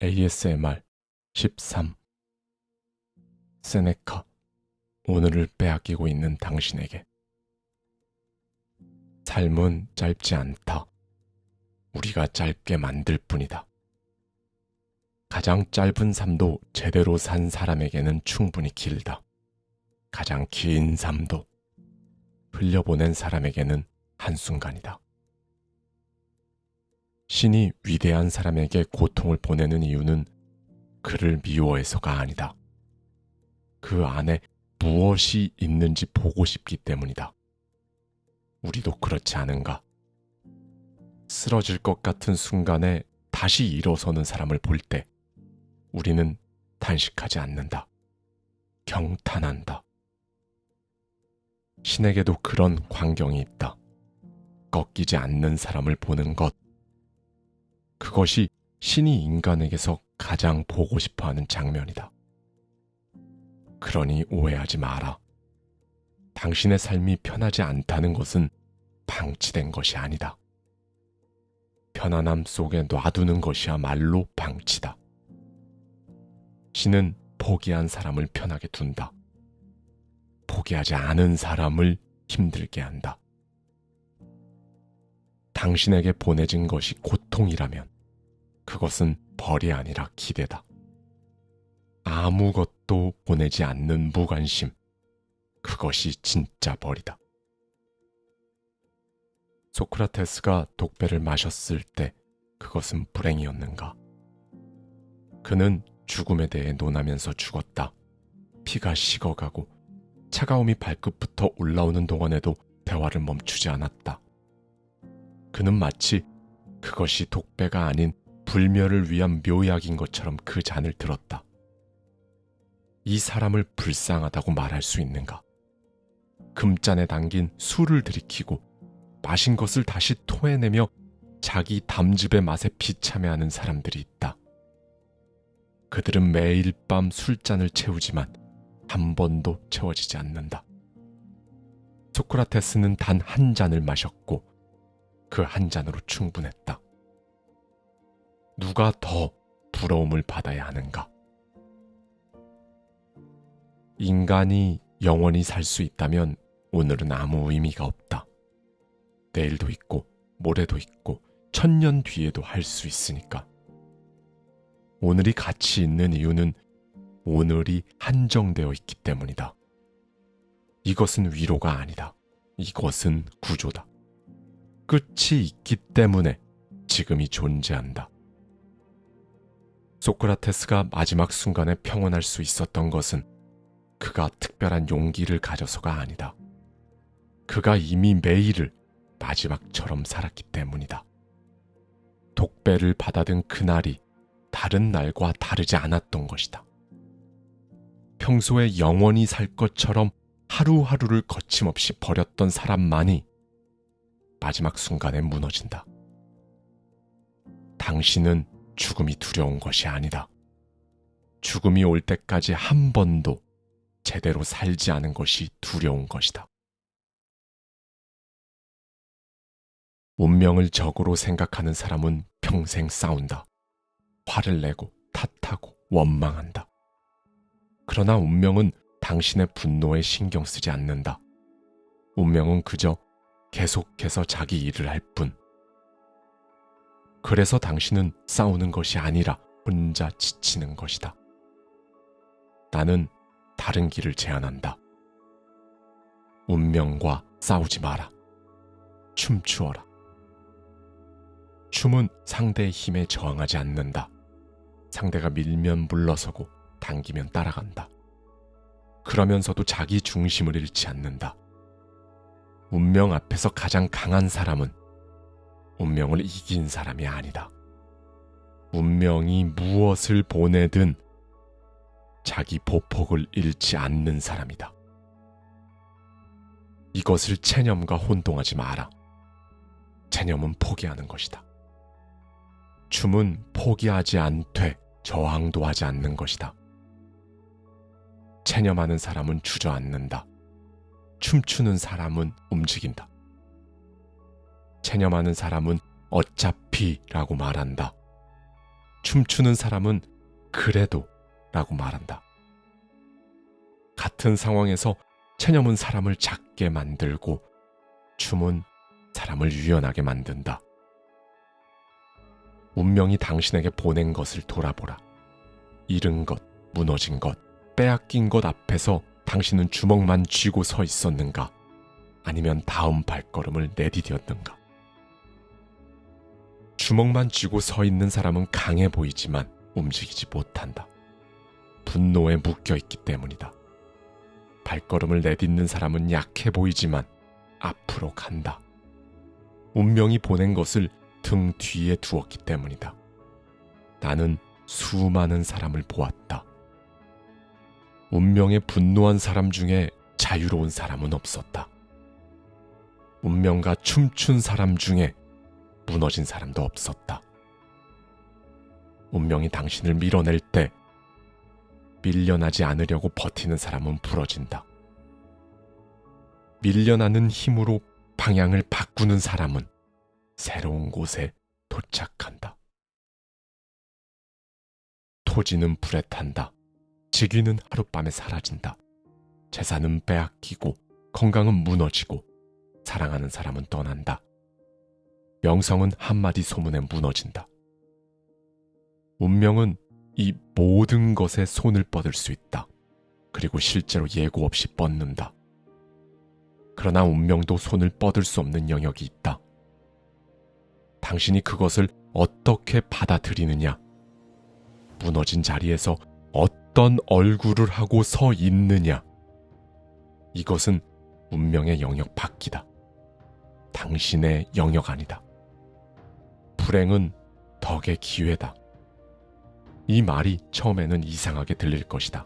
ASMR 13. 세네카, 오늘을 빼앗기고 있는 당신에게. 삶은 짧지 않다. 우리가 짧게 만들 뿐이다. 가장 짧은 삶도 제대로 산 사람에게는 충분히 길다. 가장 긴 삶도 흘려보낸 사람에게는 한순간이다. 신이 위대한 사람에게 고통을 보내는 이유는 그를 미워해서가 아니다. 그 안에 무엇이 있는지 보고 싶기 때문이다. 우리도 그렇지 않은가? 쓰러질 것 같은 순간에 다시 일어서는 사람을 볼 때 우리는 탄식하지 않는다. 경탄한다. 신에게도 그런 광경이 있다. 꺾이지 않는 사람을 보는 것. 그것이 신이 인간에게서 가장 보고 싶어하는 장면이다. 그러니 오해하지 마라. 당신의 삶이 편하지 않다는 것은 방치된 것이 아니다. 편안함 속에 놔두는 것이야말로 방치다. 신은 포기한 사람을 편하게 둔다. 포기하지 않은 사람을 힘들게 한다. 당신에게 보내진 것이 고통이라면 그것은 벌이 아니라 기대다. 아무것도 보내지 않는 무관심, 그것이 진짜 벌이다. 소크라테스가 독배를 마셨을 때 그것은 불행이었는가? 그는 죽음에 대해 논하면서 죽었다. 피가 식어가고 차가움이 발끝부터 올라오는 동안에도 대화를 멈추지 않았다. 그는 마치 그것이 독배가 아닌 불멸을 위한 묘약인 것처럼 그 잔을 들었다. 이 사람을 불쌍하다고 말할 수 있는가? 금잔에 담긴 술을 들이키고 마신 것을 다시 토해내며 자기 담즙의 맛에 비참해하는 사람들이 있다. 그들은 매일 밤 술잔을 채우지만 한 번도 채워지지 않는다. 소크라테스는 단 한 잔을 마셨고 그 한 잔으로 충분했다. 누가 더 부러움을 받아야 하는가? 인간이 영원히 살 수 있다면 오늘은 아무 의미가 없다. 내일도 있고 모레도 있고 1000년 뒤에도 할 수 있으니까. 오늘이 가치 있는 이유는 오늘이 한정되어 있기 때문이다. 이것은 위로가 아니다. 이것은 구조다. 끝이 있기 때문에 지금이 존재한다. 소크라테스가 마지막 순간에 평온할 수 있었던 것은 그가 특별한 용기를 가져서가 아니다. 그가 이미 매일을 마지막처럼 살았기 때문이다. 독배를 받아든 그날이 다른 날과 다르지 않았던 것이다. 평소에 영원히 살 것처럼 하루하루를 거침없이 버렸던 사람만이 마지막 순간에 무너진다. 당신은 죽음이 두려운 것이 아니다. 죽음이 올 때까지 한 번도 제대로 살지 않은 것이 두려운 것이다. 운명을 적으로 생각하는 사람은 평생 싸운다. 화를 내고 탓하고 원망한다. 그러나 운명은 당신의 분노에 신경 쓰지 않는다. 운명은 그저 계속해서 자기 일을 할 뿐. 그래서 당신은 싸우는 것이 아니라 혼자 지치는 것이다. 나는 다른 길을 제안한다. 운명과 싸우지 마라. 춤추어라. 춤은 상대의 힘에 저항하지 않는다. 상대가 밀면 물러서고 당기면 따라간다. 그러면서도 자기 중심을 잃지 않는다. 운명 앞에서 가장 강한 사람은 운명을 이긴 사람이 아니다. 운명이 무엇을 보내든 자기 보폭을 잃지 않는 사람이다. 이것을 체념과 혼동하지 마라. 체념은 포기하는 것이다. 춤은 포기하지 않되 저항도 하지 않는 것이다. 체념하는 사람은 주저앉는다. 춤추는 사람은 움직인다. 체념하는 사람은 어차피라고 말한다. 춤추는 사람은 그래도 라고 말한다. 같은 상황에서 체념은 사람을 작게 만들고 춤은 사람을 유연하게 만든다. 운명이 당신에게 보낸 것을 돌아보라. 잃은 것, 무너진 것, 빼앗긴 것 앞에서 당신은 주먹만 쥐고 서 있었는가? 아니면 다음 발걸음을 내디뎠는가? 주먹만 쥐고 서 있는 사람은 강해 보이지만 움직이지 못한다. 분노에 묶여 있기 때문이다. 발걸음을 내딛는 사람은 약해 보이지만 앞으로 간다. 운명이 보낸 것을 등 뒤에 두었기 때문이다. 나는 수많은 사람을 보았다. 운명에 분노한 사람 중에 자유로운 사람은 없었다. 운명과 춤춘 사람 중에 무너진 사람도 없었다. 운명이 당신을 밀어낼 때 밀려나지 않으려고 버티는 사람은 부러진다. 밀려나는 힘으로 방향을 바꾸는 사람은 새로운 곳에 도착한다. 토지는 불에 탄다. 직위는 하룻밤에 사라진다. 재산은 빼앗기고 건강은 무너지고 사랑하는 사람은 떠난다. 명성은 한마디 소문에 무너진다. 운명은 이 모든 것에 손을 뻗을 수 있다. 그리고 실제로 예고 없이 뻗는다. 그러나 운명도 손을 뻗을 수 없는 영역이 있다. 당신이 그것을 어떻게 받아들이느냐, 무너진 자리에서 어떤 얼굴을 하고 서 있느냐, 이것은 운명의 영역 밖이다. 당신의 영역 아니다. 불행은 덕의 기회다. 이 말이 처음에는 이상하게 들릴 것이다.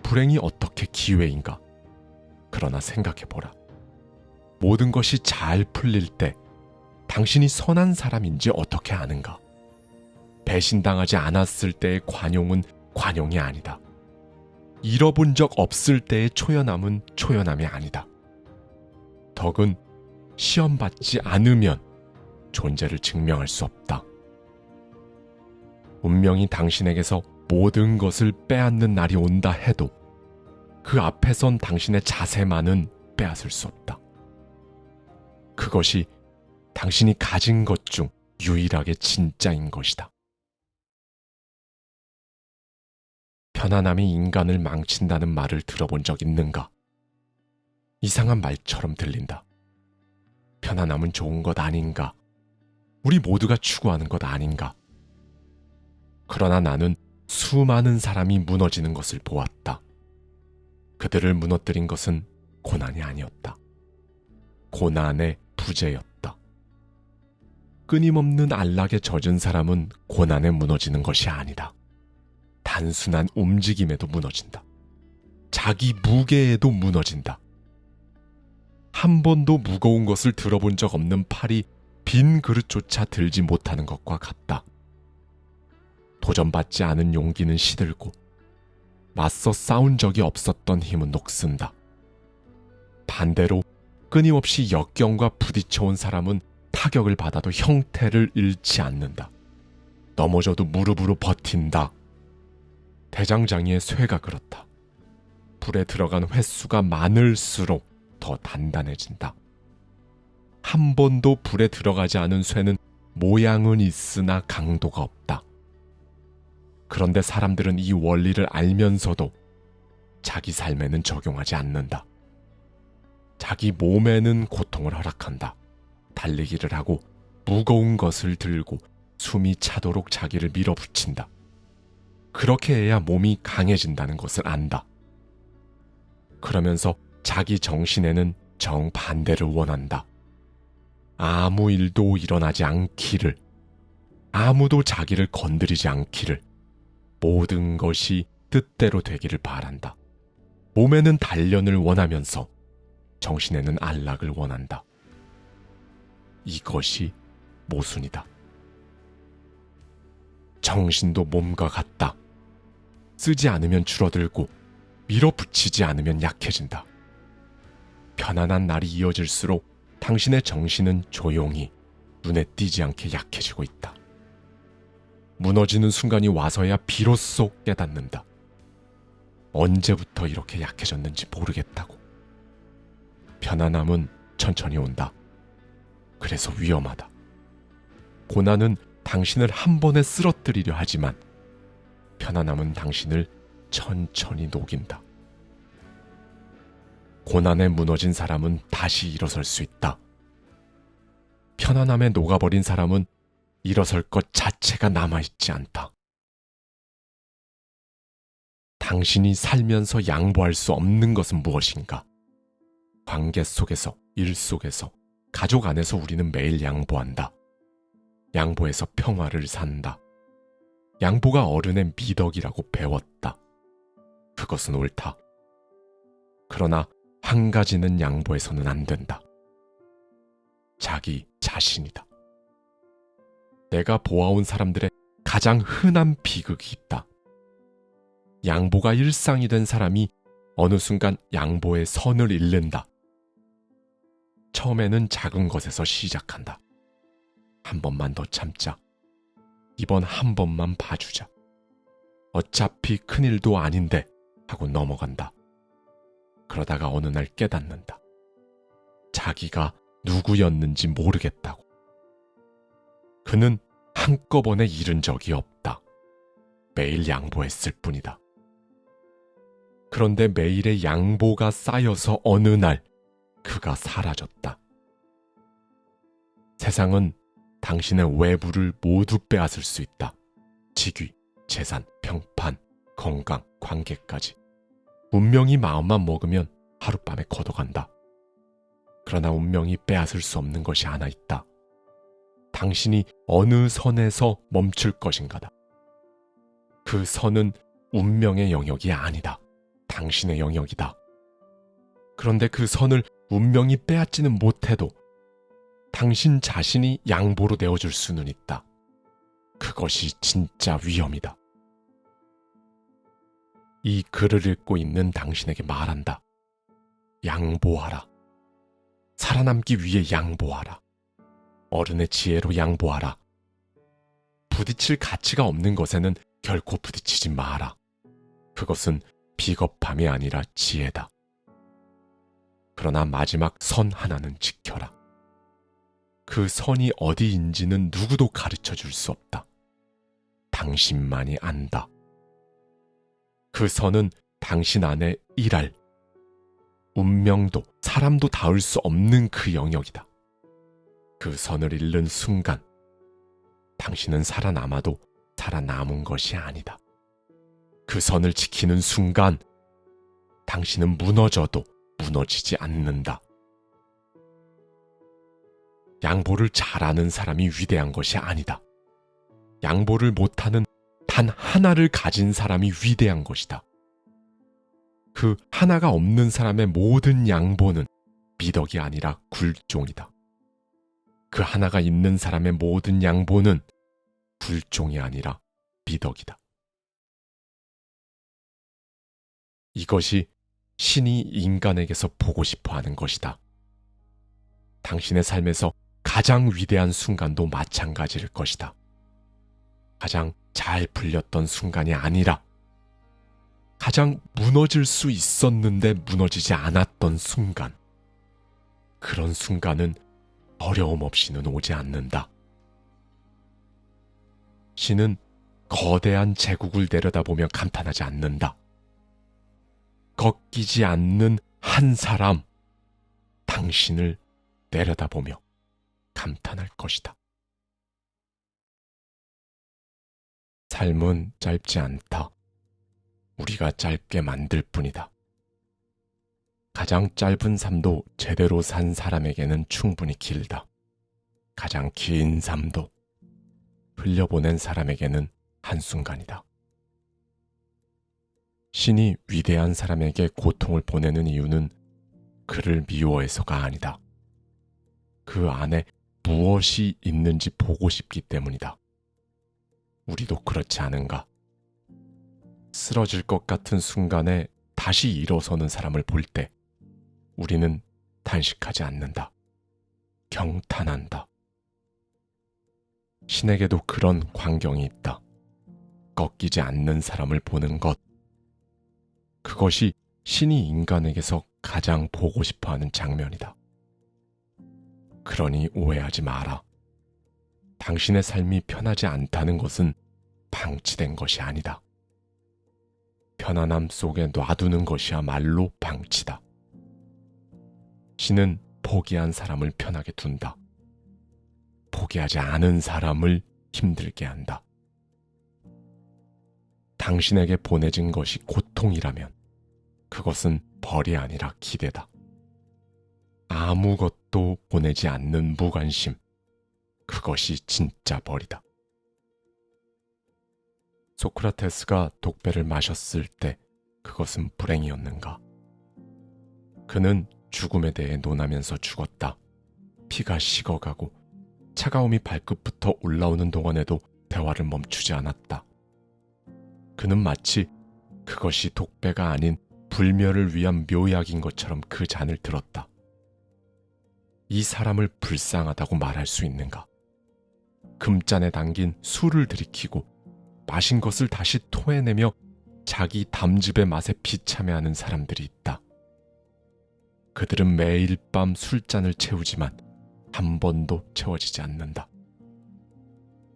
불행이 어떻게 기회인가? 그러나 생각해보라. 모든 것이 잘 풀릴 때 당신이 선한 사람인지 어떻게 아는가? 배신당하지 않았을 때의 관용은 관용이 아니다. 잃어본 적 없을 때의 초연함은 초연함이 아니다. 덕은 시험받지 않으면 존재를 증명할 수 없다. 운명이 당신에게서 모든 것을 빼앗는 날이 온다 해도 그 앞에선 당신의 자세만은 빼앗을 수 없다. 그것이 당신이 가진 것 중 유일하게 진짜인 것이다. 편안함이 인간을 망친다는 말을 들어본 적 있는가? 이상한 말처럼 들린다. 편안함은 좋은 것 아닌가? 우리 모두가 추구하는 것 아닌가? 그러나 나는 수많은 사람이 무너지는 것을 보았다. 그들을 무너뜨린 것은 고난이 아니었다. 고난의 부재였다. 끊임없는 안락에 젖은 사람은 고난에 무너지는 것이 아니다. 단순한 움직임에도 무너진다. 자기 무게에도 무너진다. 한 번도 무거운 것을 들어본 적 없는 팔이 빈 그릇조차 들지 못하는 것과 같다. 도전받지 않은 용기는 시들고 맞서 싸운 적이 없었던 힘은 녹슨다. 반대로 끊임없이 역경과 부딪혀온 사람은 타격을 받아도 형태를 잃지 않는다. 넘어져도 무릎으로 버틴다. 대장장이의 쇠가 그렇다. 불에 들어간 횟수가 많을수록 더 단단해진다. 한 번도 불에 들어가지 않은 쇠는 모양은 있으나 강도가 없다. 그런데 사람들은 이 원리를 알면서도 자기 삶에는 적용하지 않는다. 자기 몸에는 고통을 허락한다. 달리기를 하고 무거운 것을 들고 숨이 차도록 자기를 밀어붙인다. 그렇게 해야 몸이 강해진다는 것을 안다. 그러면서 자기 정신에는 정반대를 원한다. 아무 일도 일어나지 않기를, 아무도 자기를 건드리지 않기를, 모든 것이 뜻대로 되기를 바란다. 몸에는 단련을 원하면서 정신에는 안락을 원한다. 이것이 모순이다. 정신도 몸과 같다. 쓰지 않으면 줄어들고 밀어붙이지 않으면 약해진다. 편안한 날이 이어질수록 당신의 정신은 조용히 눈에 띄지 않게 약해지고 있다. 무너지는 순간이 와서야 비로소 깨닫는다. 언제부터 이렇게 약해졌는지 모르겠다고. 편안함은 천천히 온다. 그래서 위험하다. 고난은 당신을 한 번에 쓰러뜨리려 하지만 편안함은 당신을 천천히 녹인다. 고난에 무너진 사람은 다시 일어설 수 있다. 편안함에 녹아버린 사람은 일어설 것 자체가 남아있지 않다. 당신이 살면서 양보할 수 없는 것은 무엇인가? 관계 속에서, 일 속에서, 가족 안에서 우리는 매일 양보한다. 양보해서 평화를 산다. 양보가 어른의 미덕이라고 배웠다. 그것은 옳다. 그러나 한 가지는 양보해서는 안 된다. 자기 자신이다. 내가 보아온 사람들의 가장 흔한 비극이 있다. 양보가 일상이 된 사람이 어느 순간 양보의 선을 잃는다. 처음에는 작은 것에서 시작한다. 한 번만 더 참자. 이번 한 번만 봐주자. 어차피 큰일도 아닌데 하고 넘어간다. 그러다가 어느 날 깨닫는다. 자기가 누구였는지 모르겠다고. 그는 한꺼번에 잃은 적이 없다. 매일 양보했을 뿐이다. 그런데 매일의 양보가 쌓여서 어느 날 그가 사라졌다. 세상은 당신의 외부를 모두 빼앗을 수 있다. 직위, 재산, 평판, 건강, 관계까지. 운명이 마음만 먹으면 하룻밤에 걷어간다. 그러나 운명이 빼앗을 수 없는 것이 하나 있다. 당신이 어느 선에서 멈출 것인가다. 그 선은 운명의 영역이 아니다. 당신의 영역이다. 그런데 그 선을 운명이 빼앗지는 못해도 당신 자신이 양보로 내어줄 수는 있다. 그것이 진짜 위험이다. 이 글을 읽고 있는 당신에게 말한다. 양보하라. 살아남기 위해 양보하라. 어른의 지혜로 양보하라. 부딪힐 가치가 없는 것에는 결코 부딪히지 마라. 그것은 비겁함이 아니라 지혜다. 그러나 마지막 선 하나는 지켜라. 그 선이 어디인지는 누구도 가르쳐 줄 수 없다. 당신만이 안다. 그 선은 당신 안에 일할, 운명도 사람도 닿을 수 없는 그 영역이다. 그 선을 잃는 순간 당신은 살아남아도 살아남은 것이 아니다. 그 선을 지키는 순간 당신은 무너져도 무너지지 않는다. 양보를 잘하는 사람이 위대한 것이 아니다. 양보를 못하는 단 하나를 가진 사람이 위대한 것이다. 그 하나가 없는 사람의 모든 양보는 미덕이 아니라 굴종이다. 그 하나가 있는 사람의 모든 양보는 굴종이 아니라 미덕이다. 이것이 신이 인간에게서 보고 싶어 하는 것이다. 당신의 삶에서 가장 위대한 순간도 마찬가지일 것이다. 가장 잘 풀렸던 순간이 아니라 가장 무너질 수 있었는데 무너지지 않았던 순간. 그런 순간은 어려움 없이는 오지 않는다. 신은 거대한 제국을 내려다보며 감탄하지 않는다. 꺾이지 않는 한 사람, 당신을 내려다보며 감탄할 것이다. 삶은 짧지 않다. 우리가 짧게 만들 뿐이다. 가장 짧은 삶도 제대로 산 사람에게는 충분히 길다. 가장 긴 삶도 흘려보낸 사람에게는 한순간이다. 신이 위대한 사람에게 고통을 보내는 이유는 그를 미워해서가 아니다. 그 안에 무엇이 있는지 보고 싶기 때문이다. 우리도 그렇지 않은가? 쓰러질 것 같은 순간에 다시 일어서는 사람을 볼 때 우리는 탄식하지 않는다. 경탄한다. 신에게도 그런 광경이 있다. 꺾이지 않는 사람을 보는 것. 그것이 신이 인간에게서 가장 보고 싶어하는 장면이다. 그러니 오해하지 마라. 당신의 삶이 편하지 않다는 것은 방치된 것이 아니다. 편안함 속에 놔두는 것이야말로 방치다. 신은 포기한 사람을 편하게 둔다. 포기하지 않은 사람을 힘들게 한다. 당신에게 보내진 것이 고통이라면 그것은 벌이 아니라 기대다. 아무것도 보내지 않는 무관심, 그것이 진짜 벌이다. 소크라테스가 독배를 마셨을 때 그것은 불행이었는가? 그는 죽음에 대해 논하면서 죽었다. 피가 식어가고 차가움이 발끝부터 올라오는 동안에도 대화를 멈추지 않았다. 그는 마치 그것이 독배가 아닌 불멸을 위한 묘약인 것처럼 그 잔을 들었다. 이 사람을 불쌍하다고 말할 수 있는가? 금잔에 담긴 술을 들이키고 마신 것을 다시 토해내며 자기 담즙의 맛에 비참해하는 사람들이 있다. 그들은 매일 밤 술잔을 채우지만 한 번도 채워지지 않는다.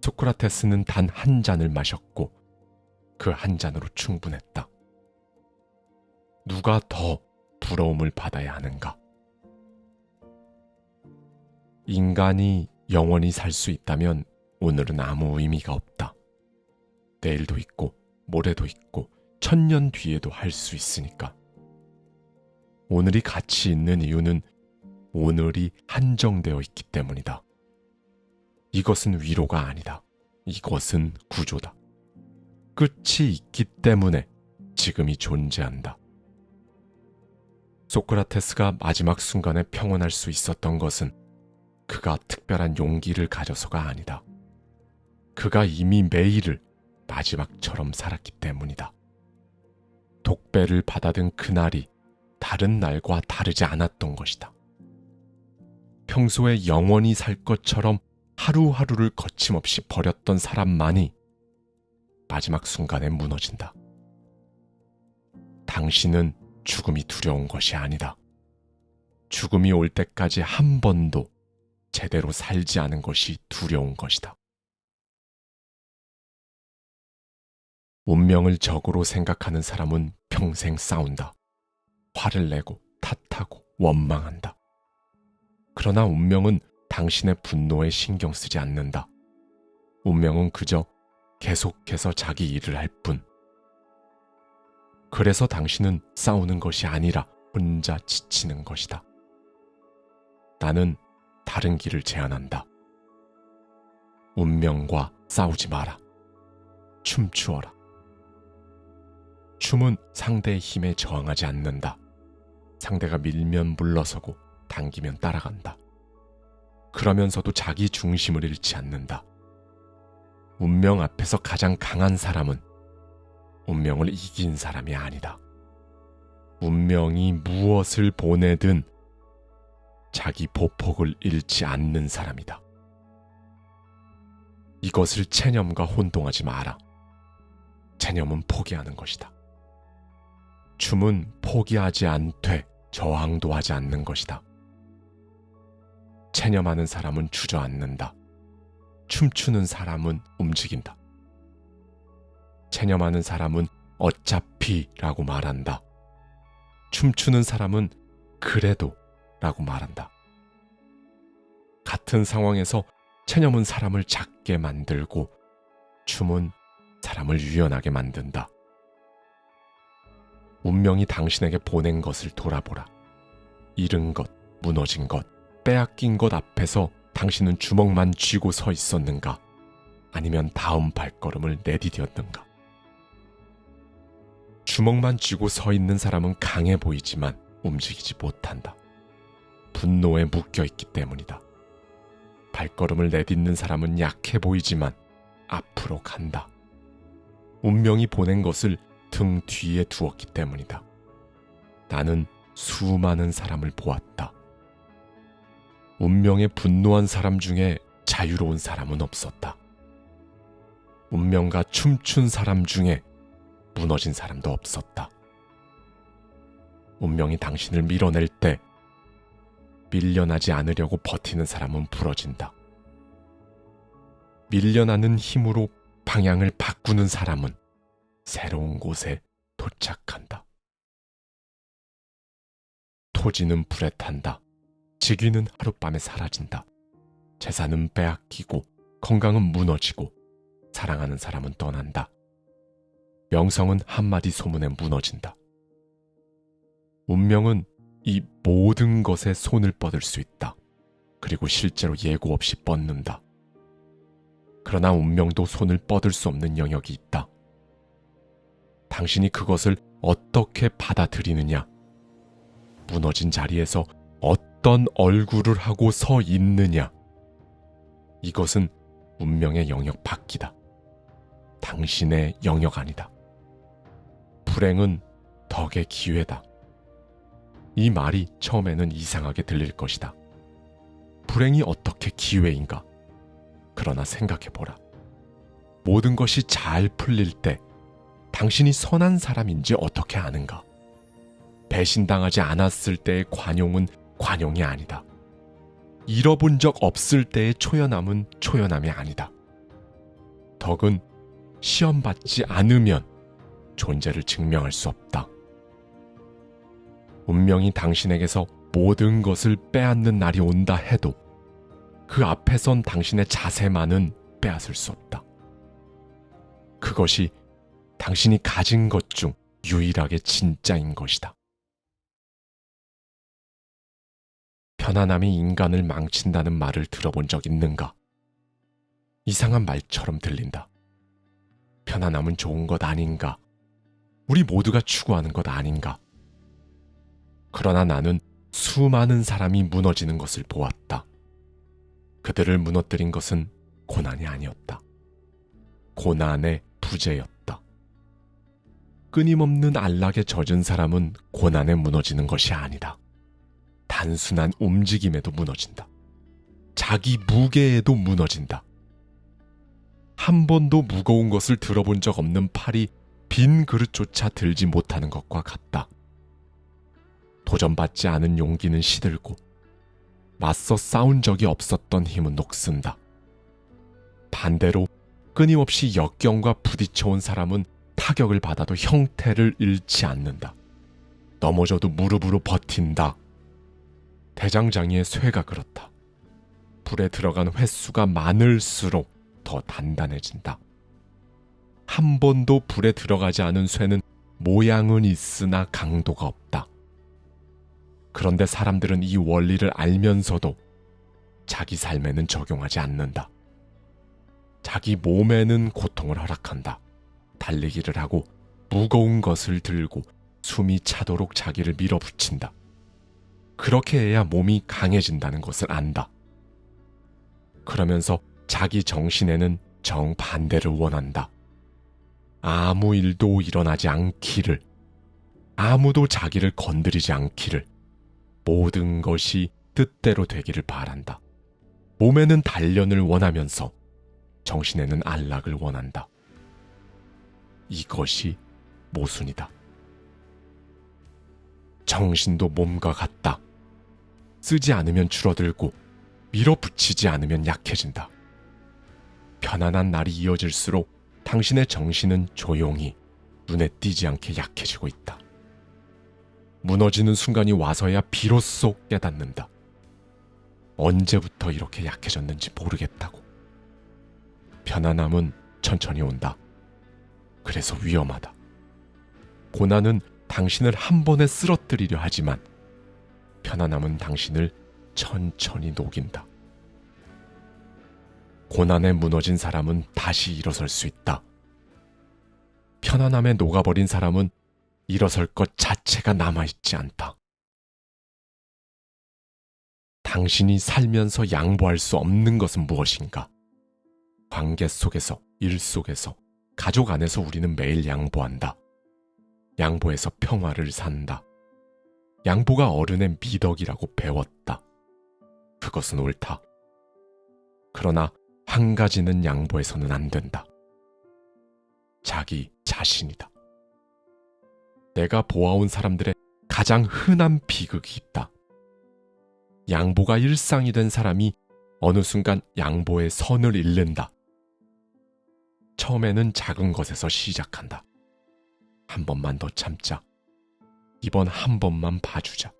소크라테스는 단 한 잔을 마셨고 그 한 잔으로 충분했다. 누가 더 부러움을 받아야 하는가? 인간이 영원히 살 수 있다면 오늘은 아무 의미가 없다. 내일도 있고 모레도 있고 1000년 뒤에도 할 수 있으니까. 오늘이 가치 있는 이유는 오늘이 한정되어 있기 때문이다. 이것은 위로가 아니다. 이것은 구조다. 끝이 있기 때문에 지금이 존재한다. 소크라테스가 마지막 순간에 평온할 수 있었던 것은 그가 특별한 용기를 가져서가 아니다. 그가 이미 매일을 마지막처럼 살았기 때문이다. 독배를 받아든 그날이 다른 날과 다르지 않았던 것이다. 평소에 영원히 살 것처럼 하루하루를 거침없이 버렸던 사람만이 마지막 순간에 무너진다. 당신은 죽음이 두려운 것이 아니다. 죽음이 올 때까지 한 번도 제대로 살지 않은 것이 두려운 것이다. 운명을 적으로 생각하는 사람은 평생 싸운다. 화를 내고 탓하고 원망한다. 그러나 운명은 당신의 분노에 신경 쓰지 않는다. 운명은 그저 계속해서 자기 일을 할 뿐. 그래서 당신은 싸우는 것이 아니라 혼자 지치는 것이다. 나는 다른 길을 제안한다. 운명과 싸우지 마라. 춤추어라. 춤은 상대의 힘에 저항하지 않는다. 상대가 밀면 물러서고 당기면 따라간다. 그러면서도 자기 중심을 잃지 않는다. 운명 앞에서 가장 강한 사람은 운명을 이긴 사람이 아니다. 운명이 무엇을 보내든 자기 보폭을 잃지 않는 사람이다. 이것을 체념과 혼동하지 마라. 체념은 포기하는 것이다. 춤은 포기하지 않되 저항도 하지 않는 것이다. 체념하는 사람은 주저앉는다. 춤추는 사람은 움직인다. 체념하는 사람은 어차피라고 말한다. 춤추는 사람은 그래도 라고 말한다. 같은 상황에서 체념은 사람을 작게 만들고 춤은 사람을 유연하게 만든다. 운명이 당신에게 보낸 것을 돌아보라. 잃은 것, 무너진 것, 빼앗긴 것 앞에서 당신은 주먹만 쥐고 서 있었는가? 아니면 다음 발걸음을 내디뎠는가? 주먹만 쥐고 서 있는 사람은 강해 보이지만 움직이지 못한다. 분노에 묶여있기 때문이다. 발걸음을 내딛는 사람은 약해 보이지만 앞으로 간다. 운명이 보낸 것을 등 뒤에 두었기 때문이다. 나는 수많은 사람을 보았다. 운명에 분노한 사람 중에 자유로운 사람은 없었다. 운명과 춤춘 사람 중에 무너진 사람도 없었다. 운명이 당신을 밀어낼 때 밀려나지 않으려고 버티는 사람은 부러진다. 밀려나는 힘으로 방향을 바꾸는 사람은 새로운 곳에 도착한다. 토지는 불에 탄다. 직위는 하룻밤에 사라진다. 재산은 빼앗기고 건강은 무너지고 사랑하는 사람은 떠난다. 명성은 한마디 소문에 무너진다. 운명은 이 모든 것에 손을 뻗을 수 있다. 그리고 실제로 예고 없이 뻗는다. 그러나 운명도 손을 뻗을 수 없는 영역이 있다. 당신이 그것을 어떻게 받아들이느냐, 무너진 자리에서 어떤 얼굴을 하고 서 있느냐, 이것은 운명의 영역 밖이다. 당신의 영역 아니다. 불행은 덕의 기회다. 이 말이 처음에는 이상하게 들릴 것이다. 불행이 어떻게 기회인가? 그러나 생각해보라. 모든 것이 잘 풀릴 때 당신이 선한 사람인지 어떻게 아는가? 배신당하지 않았을 때의 관용은 관용이 아니다. 잃어본 적 없을 때의 초연함은 초연함이 아니다. 덕은 시험받지 않으면 존재를 증명할 수 없다. 운명이 당신에게서 모든 것을 빼앗는 날이 온다 해도 그 앞에선 당신의 자세만은 빼앗을 수 없다. 그것이 당신이 가진 것 중 유일하게 진짜인 것이다. 편안함이 인간을 망친다는 말을 들어본 적 있는가? 이상한 말처럼 들린다. 편안함은 좋은 것 아닌가? 우리 모두가 추구하는 것 아닌가? 그러나 나는 수많은 사람이 무너지는 것을 보았다. 그들을 무너뜨린 것은 고난이 아니었다. 고난의 부재였다. 끊임없는 안락에 젖은 사람은 고난에 무너지는 것이 아니다. 단순한 움직임에도 무너진다. 자기 무게에도 무너진다. 한 번도 무거운 것을 들어본 적 없는 팔이 빈 그릇조차 들지 못하는 것과 같다. 도전받지 않은 용기는 시들고 맞서 싸운 적이 없었던 힘은 녹슨다. 반대로 끊임없이 역경과 부딪혀온 사람은 타격을 받아도 형태를 잃지 않는다. 넘어져도 무릎으로 버틴다. 대장장이의 쇠가 그렇다. 불에 들어간 횟수가 많을수록 더 단단해진다. 한 번도 불에 들어가지 않은 쇠는 모양은 있으나 강도가 없다. 그런데 사람들은 이 원리를 알면서도 자기 삶에는 적용하지 않는다. 자기 몸에는 고통을 허락한다. 달리기를 하고 무거운 것을 들고 숨이 차도록 자기를 밀어붙인다. 그렇게 해야 몸이 강해진다는 것을 안다. 그러면서 자기 정신에는 정반대를 원한다. 아무 일도 일어나지 않기를, 아무도 자기를 건드리지 않기를, 모든 것이 뜻대로 되기를 바란다. 몸에는 단련을 원하면서 정신에는 안락을 원한다. 이것이 모순이다. 정신도 몸과 같다. 쓰지 않으면 줄어들고 밀어붙이지 않으면 약해진다. 편안한 날이 이어질수록 당신의 정신은 조용히 눈에 띄지 않게 약해지고 있다. 무너지는 순간이 와서야 비로소 깨닫는다. 언제부터 이렇게 약해졌는지 모르겠다고. 편안함은 천천히 온다. 그래서 위험하다. 고난은 당신을 한 번에 쓰러뜨리려 하지만 편안함은 당신을 천천히 녹인다. 고난에 무너진 사람은 다시 일어설 수 있다. 편안함에 녹아버린 사람은 일어설 것 자체가 남아있지 않다. 당신이 살면서 양보할 수 없는 것은 무엇인가? 관계 속에서, 일 속에서, 가족 안에서 우리는 매일 양보한다. 양보해서 평화를 산다. 양보가 어른의 미덕이라고 배웠다. 그것은 옳다. 그러나 한 가지는 양보해서는 안 된다. 자기 자신이다. 내가 보아온 사람들의 가장 흔한 비극이 있다. 양보가 일상이 된 사람이 어느 순간 양보의 선을 잃는다. 처음에는 작은 것에서 시작한다. 한 번만 더 참자. 이번 한 번만 봐주자.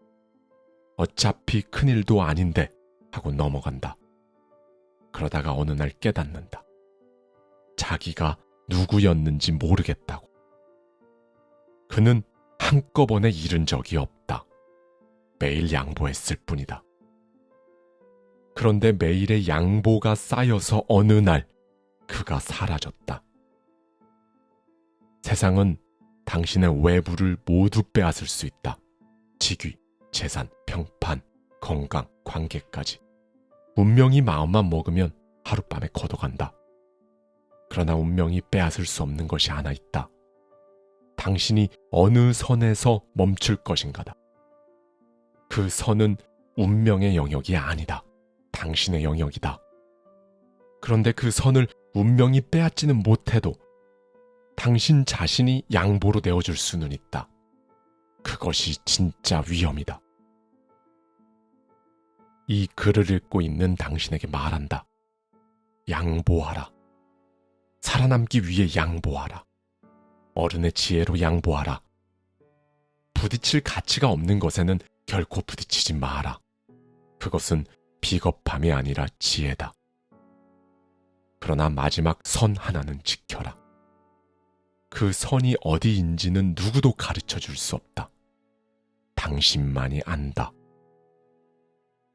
어차피 큰일도 아닌데 하고 넘어간다. 그러다가 어느 날 깨닫는다. 자기가 누구였는지 모르겠다고. 그는 한꺼번에 잃은 적이 없다. 매일 양보했을 뿐이다. 그런데 매일의 양보가 쌓여서 어느 날 그가 사라졌다. 세상은 당신의 외부를 모두 빼앗을 수 있다. 직위, 재산, 평판, 건강, 관계까지. 운명이 마음만 먹으면 하룻밤에 걷어간다. 그러나 운명이 빼앗을 수 없는 것이 하나 있다. 당신이 어느 선에서 멈출 것인가다. 그 선은 운명의 영역이 아니다. 당신의 영역이다. 그런데 그 선을 운명이 빼앗지는 못해도 당신 자신이 양보로 내어줄 수는 있다. 그것이 진짜 위험이다. 이 글을 읽고 있는 당신에게 말한다. 양보하라. 살아남기 위해 양보하라. 어른의 지혜로 양보하라. 부딪힐 가치가 없는 것에는 결코 부딪히지 마라. 그것은 비겁함이 아니라 지혜다. 그러나 마지막 선 하나는 지켜라. 그 선이 어디인지는 누구도 가르쳐 줄 수 없다. 당신만이 안다.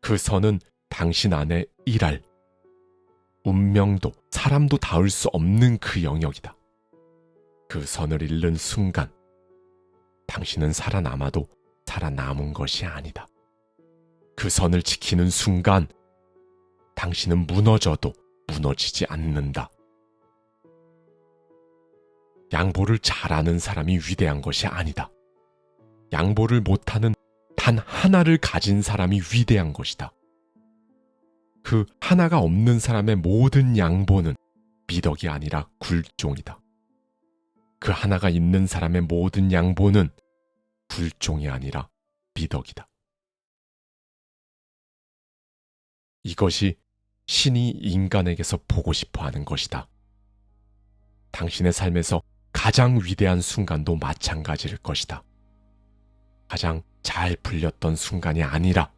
그 선은 당신 안에 일할, 운명도 사람도 닿을 수 없는 그 영역이다. 그 선을 잃는 순간 당신은 살아남아도 살아남은 것이 아니다. 그 선을 지키는 순간 당신은 무너져도 무너지지 않는다. 양보를 잘하는 사람이 위대한 것이 아니다. 양보를 못하는 단 하나를 가진 사람이 위대한 것이다. 그 하나가 없는 사람의 모든 양보는 미덕이 아니라 굴종이다. 그 하나가 있는 사람의 모든 양보는 굴종이 아니라 미덕이다. 이것이 신이 인간에게서 보고 싶어 하는 것이다. 당신의 삶에서 가장 위대한 순간도 마찬가지일 것이다. 가장 잘 풀렸던 순간이 아니라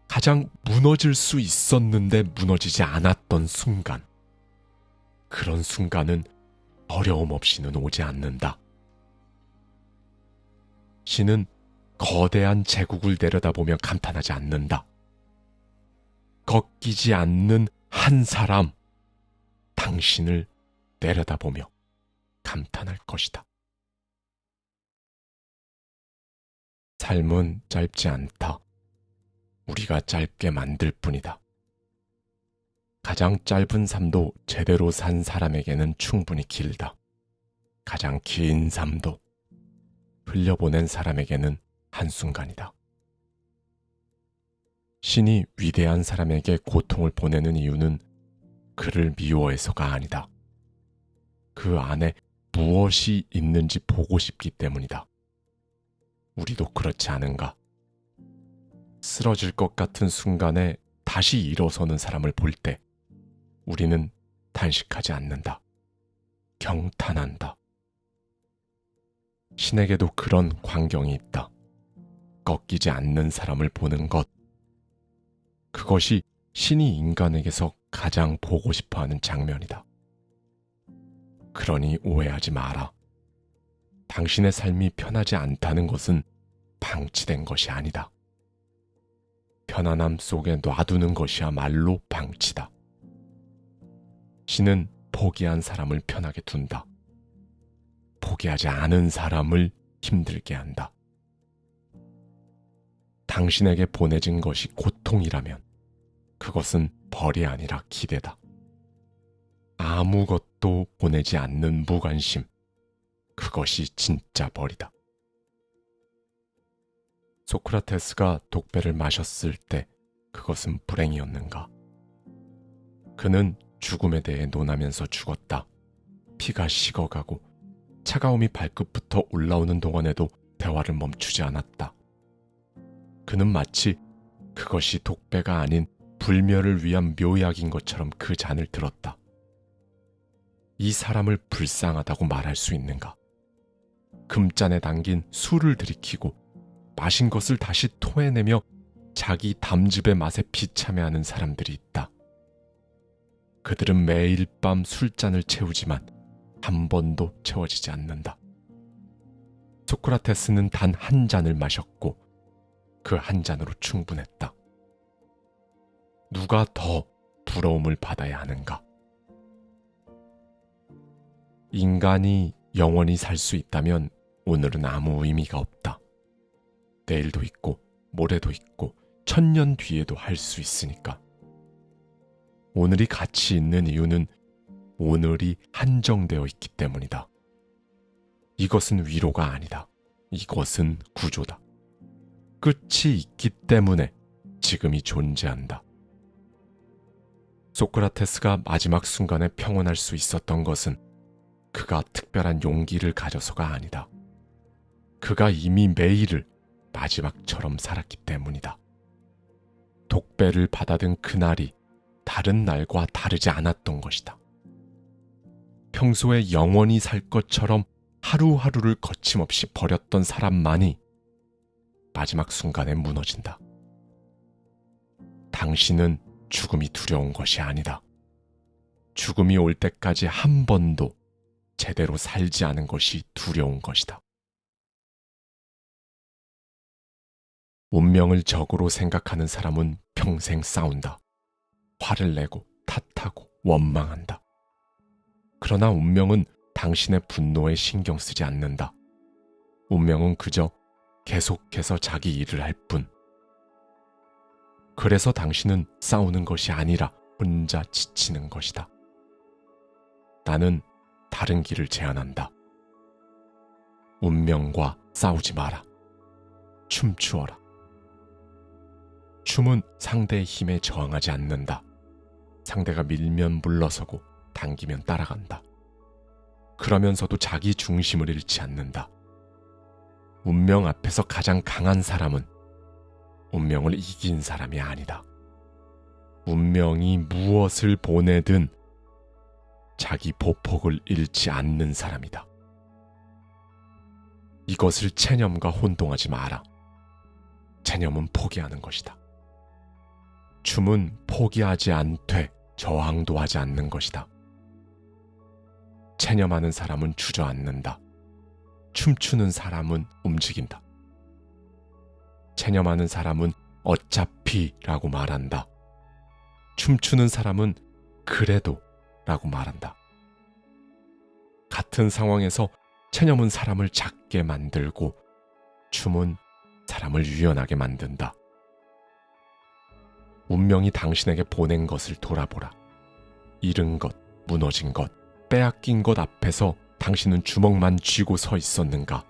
가장 무너질 수 있었는데 무너지지 않았던 순간. 그런 순간은 어려움 없이는 오지 않는다. 신은 거대한 제국을 내려다보며 감탄하지 않는다. 꺾이지 않는 한 사람, 당신을 내려다보며 감탄할 것이다. 삶은 짧지 않다. 우리가 짧게 만들 뿐이다. 가장 짧은 삶도 제대로 산 사람에게는 충분히 길다. 가장 긴 삶도 흘려보낸 사람에게는 한순간이다. 신이 위대한 사람에게 고통을 보내는 이유는 그를 미워해서가 아니다. 그 안에 무엇이 있는지 보고 싶기 때문이다. 우리도 그렇지 않은가? 쓰러질 것 같은 순간에 다시 일어서는 사람을 볼 때 우리는 탄식하지 않는다. 경탄한다. 신에게도 그런 광경이 있다. 꺾이지 않는 사람을 보는 것. 그것이 신이 인간에게서 가장 보고 싶어하는 장면이다. 그러니 오해하지 마라. 당신의 삶이 편하지 않다는 것은 방치된 것이 아니다. 편안함 속에 놔두는 것이야말로 방치다. 신은 포기한 사람을 편하게 둔다. 포기하지 않은 사람을 힘들게 한다. 당신에게 보내진 것이 고통이라면 그것은 벌이 아니라 기대다. 아무것도 보내지 않는 무관심, 그것이 진짜 벌이다. 소크라테스가 독배를 마셨을 때 그것은 불행이었는가? 그는 죽음에 대해 논하면서 죽었다. 피가 식어가고 차가움이 발끝부터 올라오는 동안에도 대화를 멈추지 않았다. 그는 마치 그것이 독배가 아닌 불멸을 위한 묘약인 것처럼 그 잔을 들었다. 이 사람을 불쌍하다고 말할 수 있는가? 금잔에 담긴 술을 들이키고 마신 것을 다시 토해내며 자기 담즙의 맛에 비참해하는 사람들이 있다. 그들은 매일 밤 술잔을 채우지만 한 번도 채워지지 않는다. 소크라테스는 단 한 잔을 마셨고 그 한 잔으로 충분했다. 누가 더 부러움을 받아야 하는가? 인간이 영원히 살 수 있다면 오늘은 아무 의미가 없다. 내일도 있고 모레도 있고 천년 뒤에도 할 수 있으니까. 오늘이 가치 있는 이유는 오늘이 한정되어 있기 때문이다. 이것은 위로가 아니다. 이것은 구조다. 끝이 있기 때문에 지금이 존재한다. 소크라테스가 마지막 순간에 평온할 수 있었던 것은 그가 특별한 용기를 가져서가 아니다. 그가 이미 매일을 마지막처럼 살았기 때문이다. 독배를 받아든 그날이 다른 날과 다르지 않았던 것이다. 평소에 영원히 살 것처럼 하루하루를 거침없이 버렸던 사람만이 마지막 순간에 무너진다. 당신은 죽음이 두려운 것이 아니다. 죽음이 올 때까지 한 번도 제대로 살지 않은 것이 두려운 것이다. 운명을 적으로 생각하는 사람은 평생 싸운다. 화를 내고 탓하고 원망한다. 그러나 운명은 당신의 분노에 신경 쓰지 않는다. 운명은 그저 계속해서 자기 일을 할 뿐. 그래서 당신은 싸우는 것이 아니라 혼자 지치는 것이다. 나는 다른 길을 제안한다. 운명과 싸우지 마라. 춤추어라. 춤은 상대의 힘에 저항하지 않는다. 상대가 밀면 물러서고 당기면 따라간다. 그러면서도 자기 중심을 잃지 않는다. 운명 앞에서 가장 강한 사람은 운명을 이긴 사람이 아니다. 운명이 무엇을 보내든 자기 보폭을 잃지 않는 사람이다. 이것을 체념과 혼동하지 마라. 체념은 포기하는 것이다. 춤은 포기하지 않되 저항도 하지 않는 것이다. 체념하는 사람은 주저앉는다. 춤추는 사람은 움직인다. 체념하는 사람은 어차피라고 말한다. 춤추는 사람은 그래도 라고 말한다. 같은 상황에서 체념은 사람을 작게 만들고 춤은 사람을 유연하게 만든다. 운명이 당신에게 보낸 것을 돌아보라. 잃은 것, 무너진 것, 빼앗긴 것 앞에서 당신은 주먹만 쥐고 서 있었는가?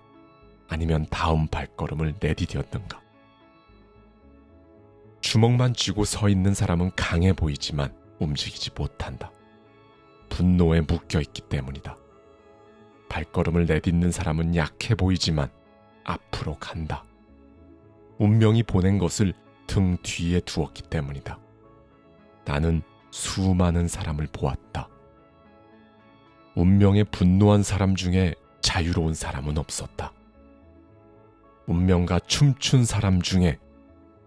아니면 다음 발걸음을 내디뎠는가? 주먹만 쥐고 서 있는 사람은 강해 보이지만 움직이지 못한다. 분노에 묶여있기 때문이다. 발걸음을 내딛는 사람은 약해 보이지만 앞으로 간다. 운명이 보낸 것을 등 뒤에 두었기 때문이다. 나는 수많은 사람을 보았다. 운명에 분노한 사람 중에 자유로운 사람은 없었다. 운명과 춤춘 사람 중에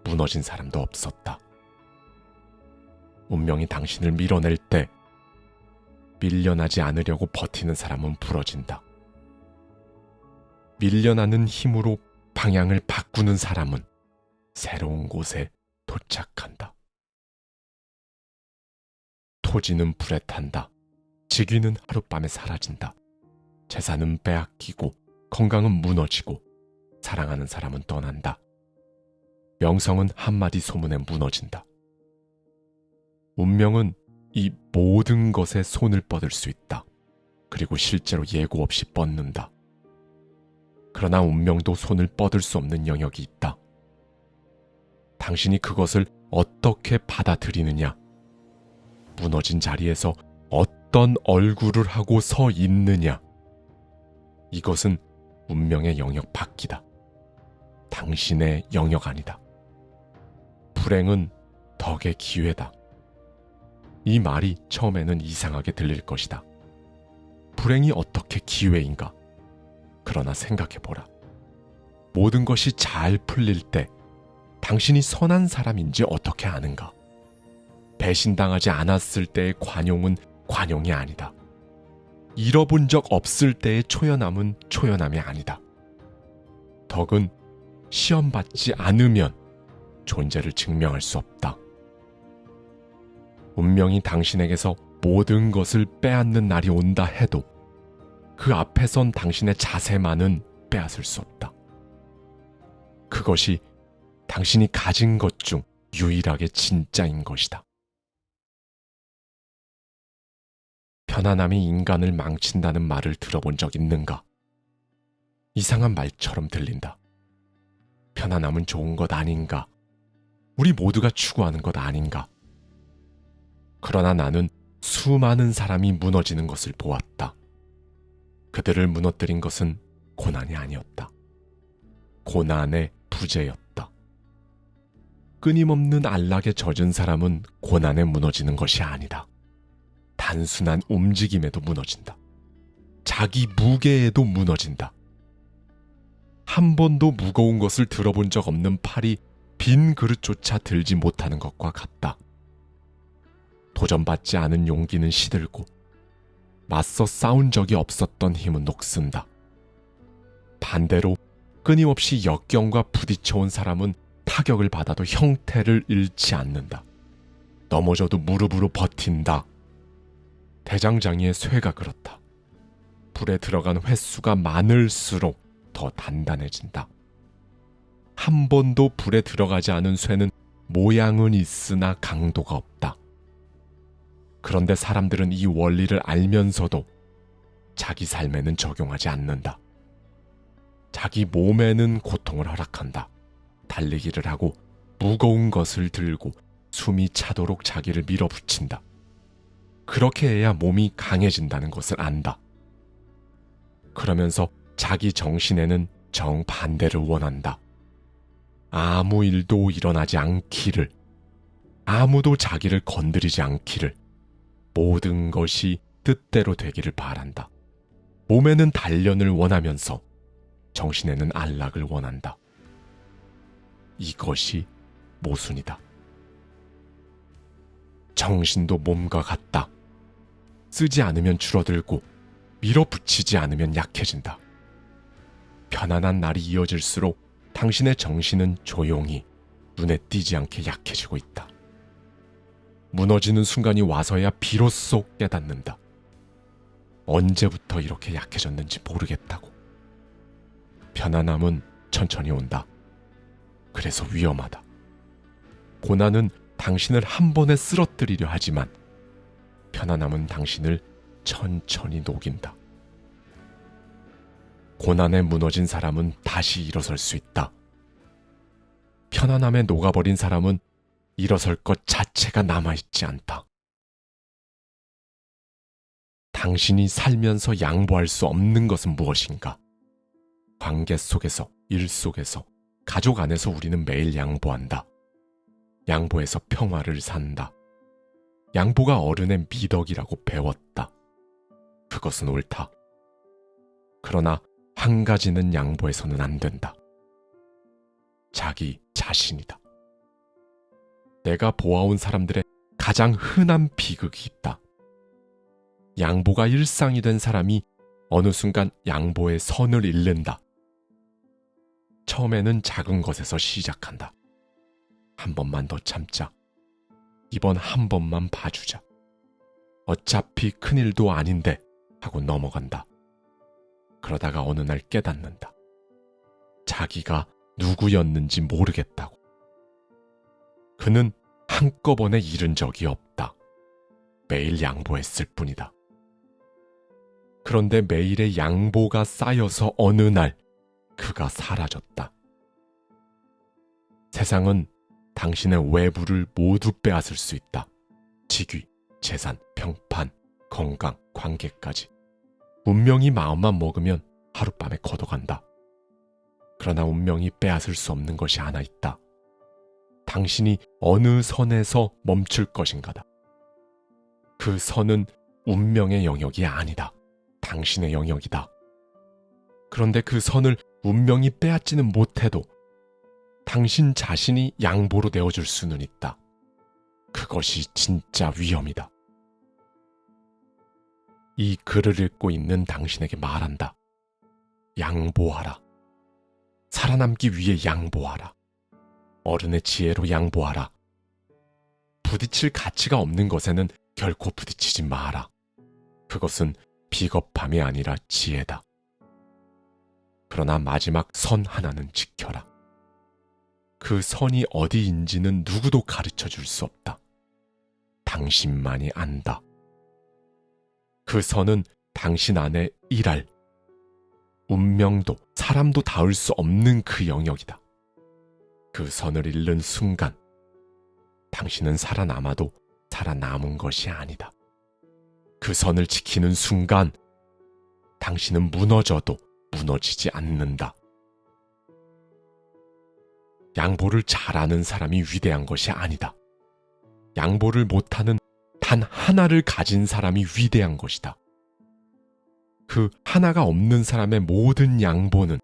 무너진 사람도 없었다. 운명이 당신을 밀어낼 때 밀려나지 않으려고 버티는 사람은 부러진다. 밀려나는 힘으로 방향을 바꾸는 사람은 새로운 곳에 도착한다. 토지는 불에 탄다. 직위는 하룻밤에 사라진다. 재산은 빼앗기고 건강은 무너지고 사랑하는 사람은 떠난다. 명성은 한마디 소문에 무너진다. 운명은 이 모든 것에 손을 뻗을 수 있다. 그리고 실제로 예고 없이 뻗는다. 그러나 운명도 손을 뻗을 수 없는 영역이 있다. 당신이 그것을 어떻게 받아들이느냐, 무너진 자리에서 어떻게 어떤 얼굴을 하고 서 있느냐. 이것은 운명의 영역 밖이다. 당신의 영역 아니다. 불행은 덕의 기회다. 이 말이 처음에는 이상하게 들릴 것이다. 불행이 어떻게 기회인가? 그러나 생각해보라. 모든 것이 잘 풀릴 때 당신이 선한 사람인지 어떻게 아는가? 배신당하지 않았을 때의 관용은 관용이 아니다. 잃어본 적 없을 때의 초연함은 초연함이 아니다. 덕은 시험받지 않으면 존재를 증명할 수 없다. 운명이 당신에게서 모든 것을 빼앗는 날이 온다 해도 그 앞에선 당신의 자세만은 빼앗을 수 없다. 그것이 당신이 가진 것 중 유일하게 진짜인 것이다. 편안함이 인간을 망친다는 말을 들어본 적 있는가? 이상한 말처럼 들린다. 편안함은 좋은 것 아닌가? 우리 모두가 추구하는 것 아닌가? 그러나 나는 수많은 사람이 무너지는 것을 보았다. 그들을 무너뜨린 것은 고난이 아니었다. 고난의 부재였다. 끊임없는 안락에 젖은 사람은 고난에 무너지는 것이 아니다. 단순한 움직임에도 무너진다. 자기 무게에도 무너진다. 한 번도 무거운 것을 들어본 적 없는 팔이 빈 그릇조차 들지 못하는 것과 같다. 도전받지 않은 용기는 시들고 맞서 싸운 적이 없었던 힘은 녹슨다. 반대로 끊임없이 역경과 부딪혀온 사람은 타격을 받아도 형태를 잃지 않는다. 넘어져도 무릎으로 버틴다. 대장장이의 쇠가 그렇다. 불에 들어간 횟수가 많을수록 더 단단해진다. 한 번도 불에 들어가지 않은 쇠는 모양은 있으나 강도가 없다. 그런데 사람들은 이 원리를 알면서도 자기 삶에는 적용하지 않는다. 자기 몸에는 고통을 허락한다. 달리기를 하고 무거운 것을 들고 숨이 차도록 자기를 밀어붙인다. 그렇게 해야 몸이 강해진다는 것을 안다. 그러면서 자기 정신에는 정반대를 원한다. 아무 일도 일어나지 않기를, 아무도 자기를 건드리지 않기를, 모든 것이 뜻대로 되기를 바란다. 몸에는 단련을 원하면서 정신에는 안락을 원한다. 이것이 모순이다. 정신도 몸과 같다. 쓰지 않으면 줄어들고 밀어붙이지 않으면 약해진다. 편안한 날이 이어질수록 당신의 정신은 조용히 눈에 띄지 않게 약해지고 있다. 무너지는 순간이 와서야 비로소 깨닫는다. 언제부터 이렇게 약해졌는지 모르겠다고. 편안함은 천천히 온다. 그래서 위험하다. 고난은 당신을 한 번에 쓰러뜨리려 하지만 편안함은 당신을 천천히 녹인다. 고난에 무너진 사람은 다시 일어설 수 있다. 편안함에 녹아버린 사람은 일어설 것 자체가 남아있지 않다. 당신이 살면서 양보할 수 없는 것은 무엇인가? 관계 속에서, 일 속에서, 가족 안에서 우리는 매일 양보한다. 양보해서 평화를 산다. 양보가 어른의 미덕이라고 배웠다. 그것은 옳다. 그러나 한 가지는 양보해서는 안 된다. 자기 자신이다. 내가 보아온 사람들의 가장 흔한 비극이 있다. 양보가 일상이 된 사람이 어느 순간 양보의 선을 잃는다. 처음에는 작은 것에서 시작한다. 한 번만 더 참자. 이번 한 번만 봐주자. 어차피 큰일도 아닌데 하고 넘어간다. 그러다가 어느 날 깨닫는다. 자기가 누구였는지 모르겠다고. 그는 한꺼번에 잃은 적이 없다. 매일 양보했을 뿐이다. 그런데 매일의 양보가 쌓여서 어느 날 그가 사라졌다. 세상은 당신의 외부를 모두 빼앗을 수 있다. 직위, 재산, 평판, 건강, 관계까지. 운명이 마음만 먹으면 하룻밤에 걷어간다. 그러나 운명이 빼앗을 수 없는 것이 하나 있다. 당신이 어느 선에서 멈출 것인가다. 그 선은 운명의 영역이 아니다. 당신의 영역이다. 그런데 그 선을 운명이 빼앗지는 못해도 당신 자신이 양보로 내어줄 수는 있다. 그것이 진짜 위험이다. 이 글을 읽고 있는 당신에게 말한다. 양보하라. 살아남기 위해 양보하라. 어른의 지혜로 양보하라. 부딪힐 가치가 없는 것에는 결코 부딪히지 마라. 그것은 비겁함이 아니라 지혜다. 그러나 마지막 선 하나는 지켜라. 그 선이 어디인지는 누구도 가르쳐 줄 수 없다. 당신만이 안다. 그 선은 당신 안에 일할, 운명도 사람도 닿을 수 없는 그 영역이다. 그 선을 잃는 순간 당신은 살아남아도 살아남은 것이 아니다. 그 선을 지키는 순간 당신은 무너져도 무너지지 않는다. 양보를 잘하는 사람이 위대한 것이 아니다. 양보를 못하는 단 하나를 가진 사람이 위대한 것이다. 그 하나가 없는 사람의 모든 양보는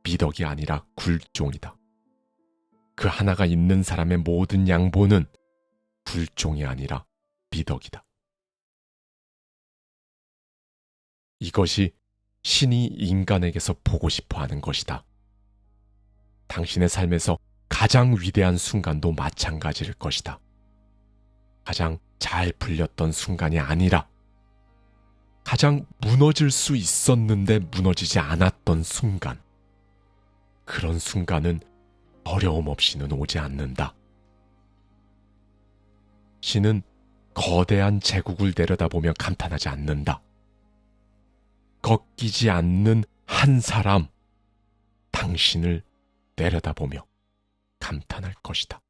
미덕이 아니라 굴종이다. 그 하나가 있는 사람의 모든 양보는 굴종이 아니라 미덕이다. 이것이 신이 인간에게서 보고 싶어 하는 것이다. 당신의 삶에서 가장 위대한 순간도 마찬가지일 것이다. 가장 잘 풀렸던 순간이 아니라 가장 무너질 수 있었는데 무너지지 않았던 순간. 그런 순간은 어려움 없이는 오지 않는다. 신은 거대한 제국을 내려다보며 감탄하지 않는다. 꺾이지 않는 한 사람, 당신을 내려다보며 감탄할 것이다.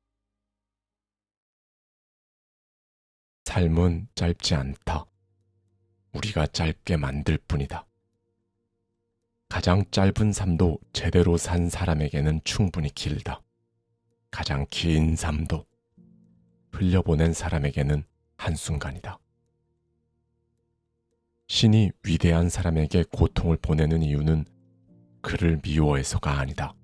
삶은 짧지 않다. 우리가 짧게 만들 뿐이다. 가장 짧은 삶도 제대로 산 사람에게는 충분히 길다. 가장 긴 삶도 흘려보낸 사람에게는 한순간이다. 신이 위대한 사람에게 고통을 보내는 이유는 그를 미워해서가 아니다.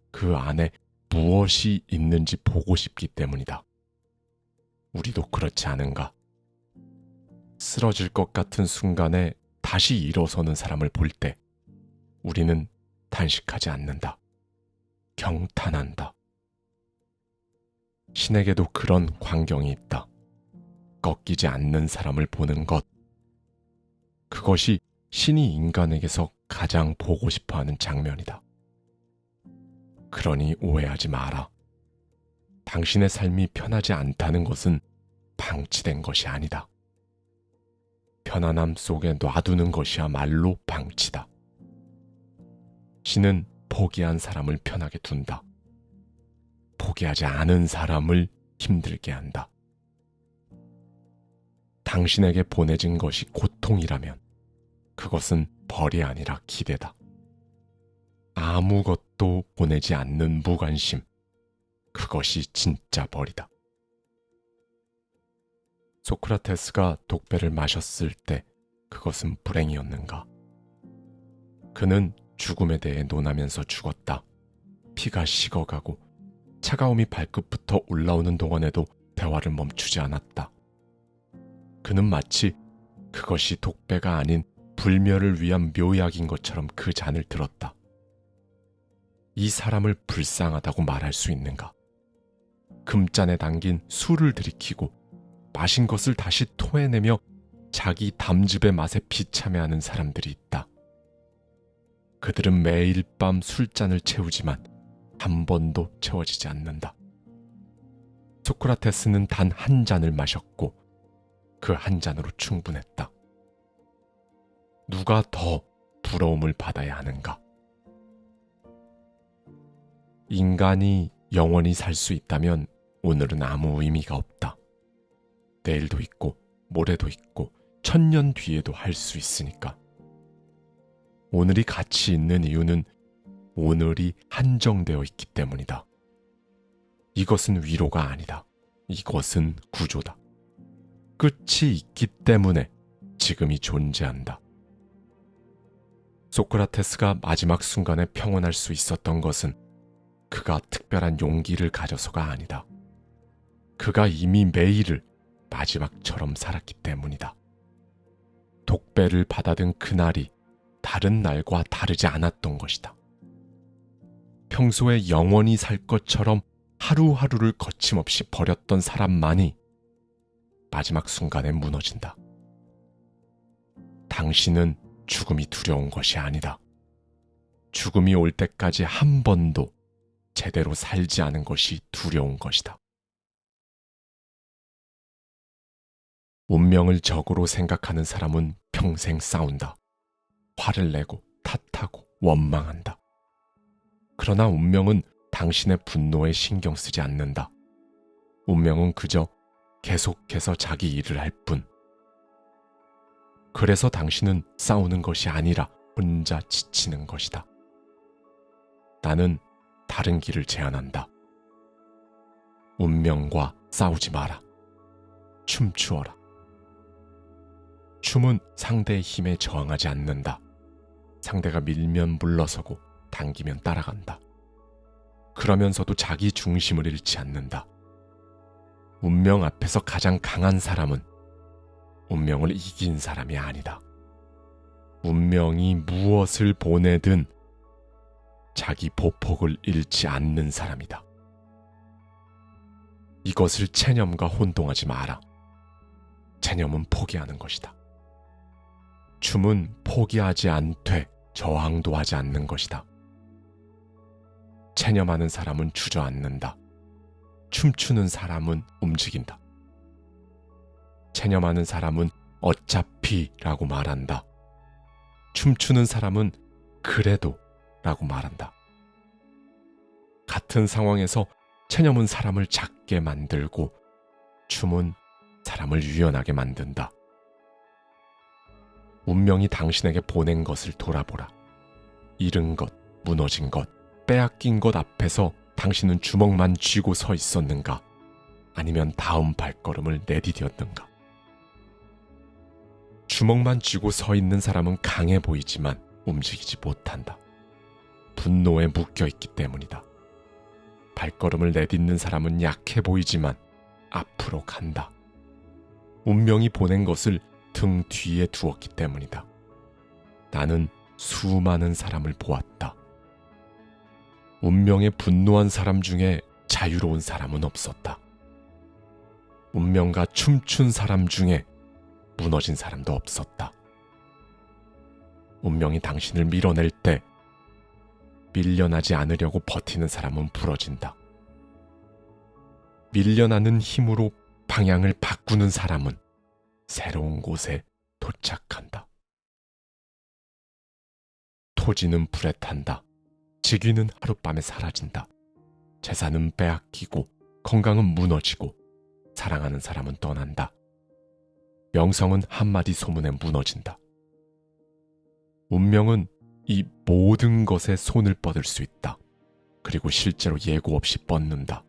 그 안에 무엇이 있는지 보고 싶기 때문이다. 우리도 그렇지 않은가? 쓰러질 것 같은 순간에 다시 일어서는 사람을 볼 때 우리는 탄식하지 않는다. 경탄한다. 신에게도 그런 광경이 있다. 꺾이지 않는 사람을 보는 것. 그것이 신이 인간에게서 가장 보고 싶어하는 장면이다. 그러니 오해하지 마라. 당신의 삶이 편하지 않다는 것은 방치된 것이 아니다. 편안함 속에 놔두는 것이야말로 방치다. 신은 포기한 사람을 편하게 둔다. 포기하지 않은 사람을 힘들게 한다. 당신에게 보내진 것이 고통이라면 그것은 벌이 아니라 기대다. 아무것도 보내지 않는 무관심, 그것이 진짜 벌이다. 소크라테스가 독배를 마셨을 때 그것은 불행이었는가? 그는 죽음에 대해 논하면서 죽었다. 피가 식어가고 차가움이 발끝부터 올라오는 동안에도 대화를 멈추지 않았다. 그는 마치 그것이 독배가 아닌 불멸을 위한 묘약인 것처럼 그 잔을 들었다. 이 사람을 불쌍하다고 말할 수 있는가? 금잔에 담긴 술을 들이키고 마신 것을 다시 토해내며 자기 담즙의 맛에 비참해하는 사람들이 있다. 그들은 매일 밤 술잔을 채우지만 한 번도 채워지지 않는다. 소크라테스는 단 한 잔을 마셨고 그 한 잔으로 충분했다. 누가 더 부러움을 받아야 하는가? 인간이 영원히 살 수 있다면 오늘은 아무 의미가 없다. 내일도 있고 모레도 있고 1000년 뒤에도 할 수 있으니까. 오늘이 가치 있는 이유는 오늘이 한정되어 있기 때문이다. 이것은 위로가 아니다. 이것은 구조다. 끝이 있기 때문에 지금이 존재한다. 소크라테스가 마지막 순간에 평온할 수 있었던 것은 그가 특별한 용기를 가져서가 아니다. 그가 이미 매일을 마지막처럼 살았기 때문이다. 독배를 받아든 그날이 다른 날과 다르지 않았던 것이다. 평소에 영원히 살 것처럼 하루하루를 거침없이 버렸던 사람만이 마지막 순간에 무너진다. 당신은 죽음이 두려운 것이 아니다. 죽음이 올 때까지 한 번도 제대로 살지 않은 것이 두려운 것이다. 운명을 적으로 생각하는 사람은 평생 싸운다. 화를 내고 탓하고 원망한다. 그러나 운명은 당신의 분노에 신경 쓰지 않는다. 운명은 그저 계속해서 자기 일을 할 뿐. 그래서 당신은 싸우는 것이 아니라 혼자 지치는 것이다. 나는 다른 길을 제안한다. 운명과 싸우지 마라. 춤추어라. 춤은 상대의 힘에 저항하지 않는다. 상대가 밀면 물러서고 당기면 따라간다. 그러면서도 자기 중심을 잃지 않는다. 운명 앞에서 가장 강한 사람은 운명을 이긴 사람이 아니다. 운명이 무엇을 보내든 자기 보폭을 잃지 않는 사람이다. 이것을 체념과 혼동하지 마라. 체념은 포기하는 것이다. 춤은 포기하지 않되 저항도 하지 않는 것이다. 체념하는 사람은 주저앉는다. 춤추는 사람은 움직인다. 체념하는 사람은 어차피라고 말한다. 춤추는 사람은 그래도 라고 말한다. 같은 상황에서 체념은 사람을 작게 만들고 춤은 사람을 유연하게 만든다. 운명이 당신에게 보낸 것을 돌아보라. 잃은 것, 무너진 것, 빼앗긴 것 앞에서 당신은 주먹만 쥐고 서 있었는가? 아니면 다음 발걸음을 내디뎠는가? 주먹만 쥐고 서 있는 사람은 강해 보이지만 움직이지 못한다. 분노에 묶여 있기 때문이다. 발걸음을 내딛는 사람은 약해 보이지만 앞으로 간다. 운명이 보낸 것을 등 뒤에 두었기 때문이다. 나는 수많은 사람을 보았다. 운명에 분노한 사람 중에 자유로운 사람은 없었다. 운명과 춤춘 사람 중에 무너진 사람도 없었다. 운명이 당신을 밀어낼 때 밀려나지 않으려고 버티는 사람은 부러진다. 밀려나는 힘으로 방향을 바꾸는 사람은 새로운 곳에 도착한다. 토지는 불에 탄다. 직위는 하룻밤에 사라진다. 재산은 빼앗기고 건강은 무너지고 사랑하는 사람은 떠난다. 명성은 한마디 소문에 무너진다. 운명은 이 모든 것에 손을 뻗을 수 있다. 그리고 실제로 예고 없이 뻗는다.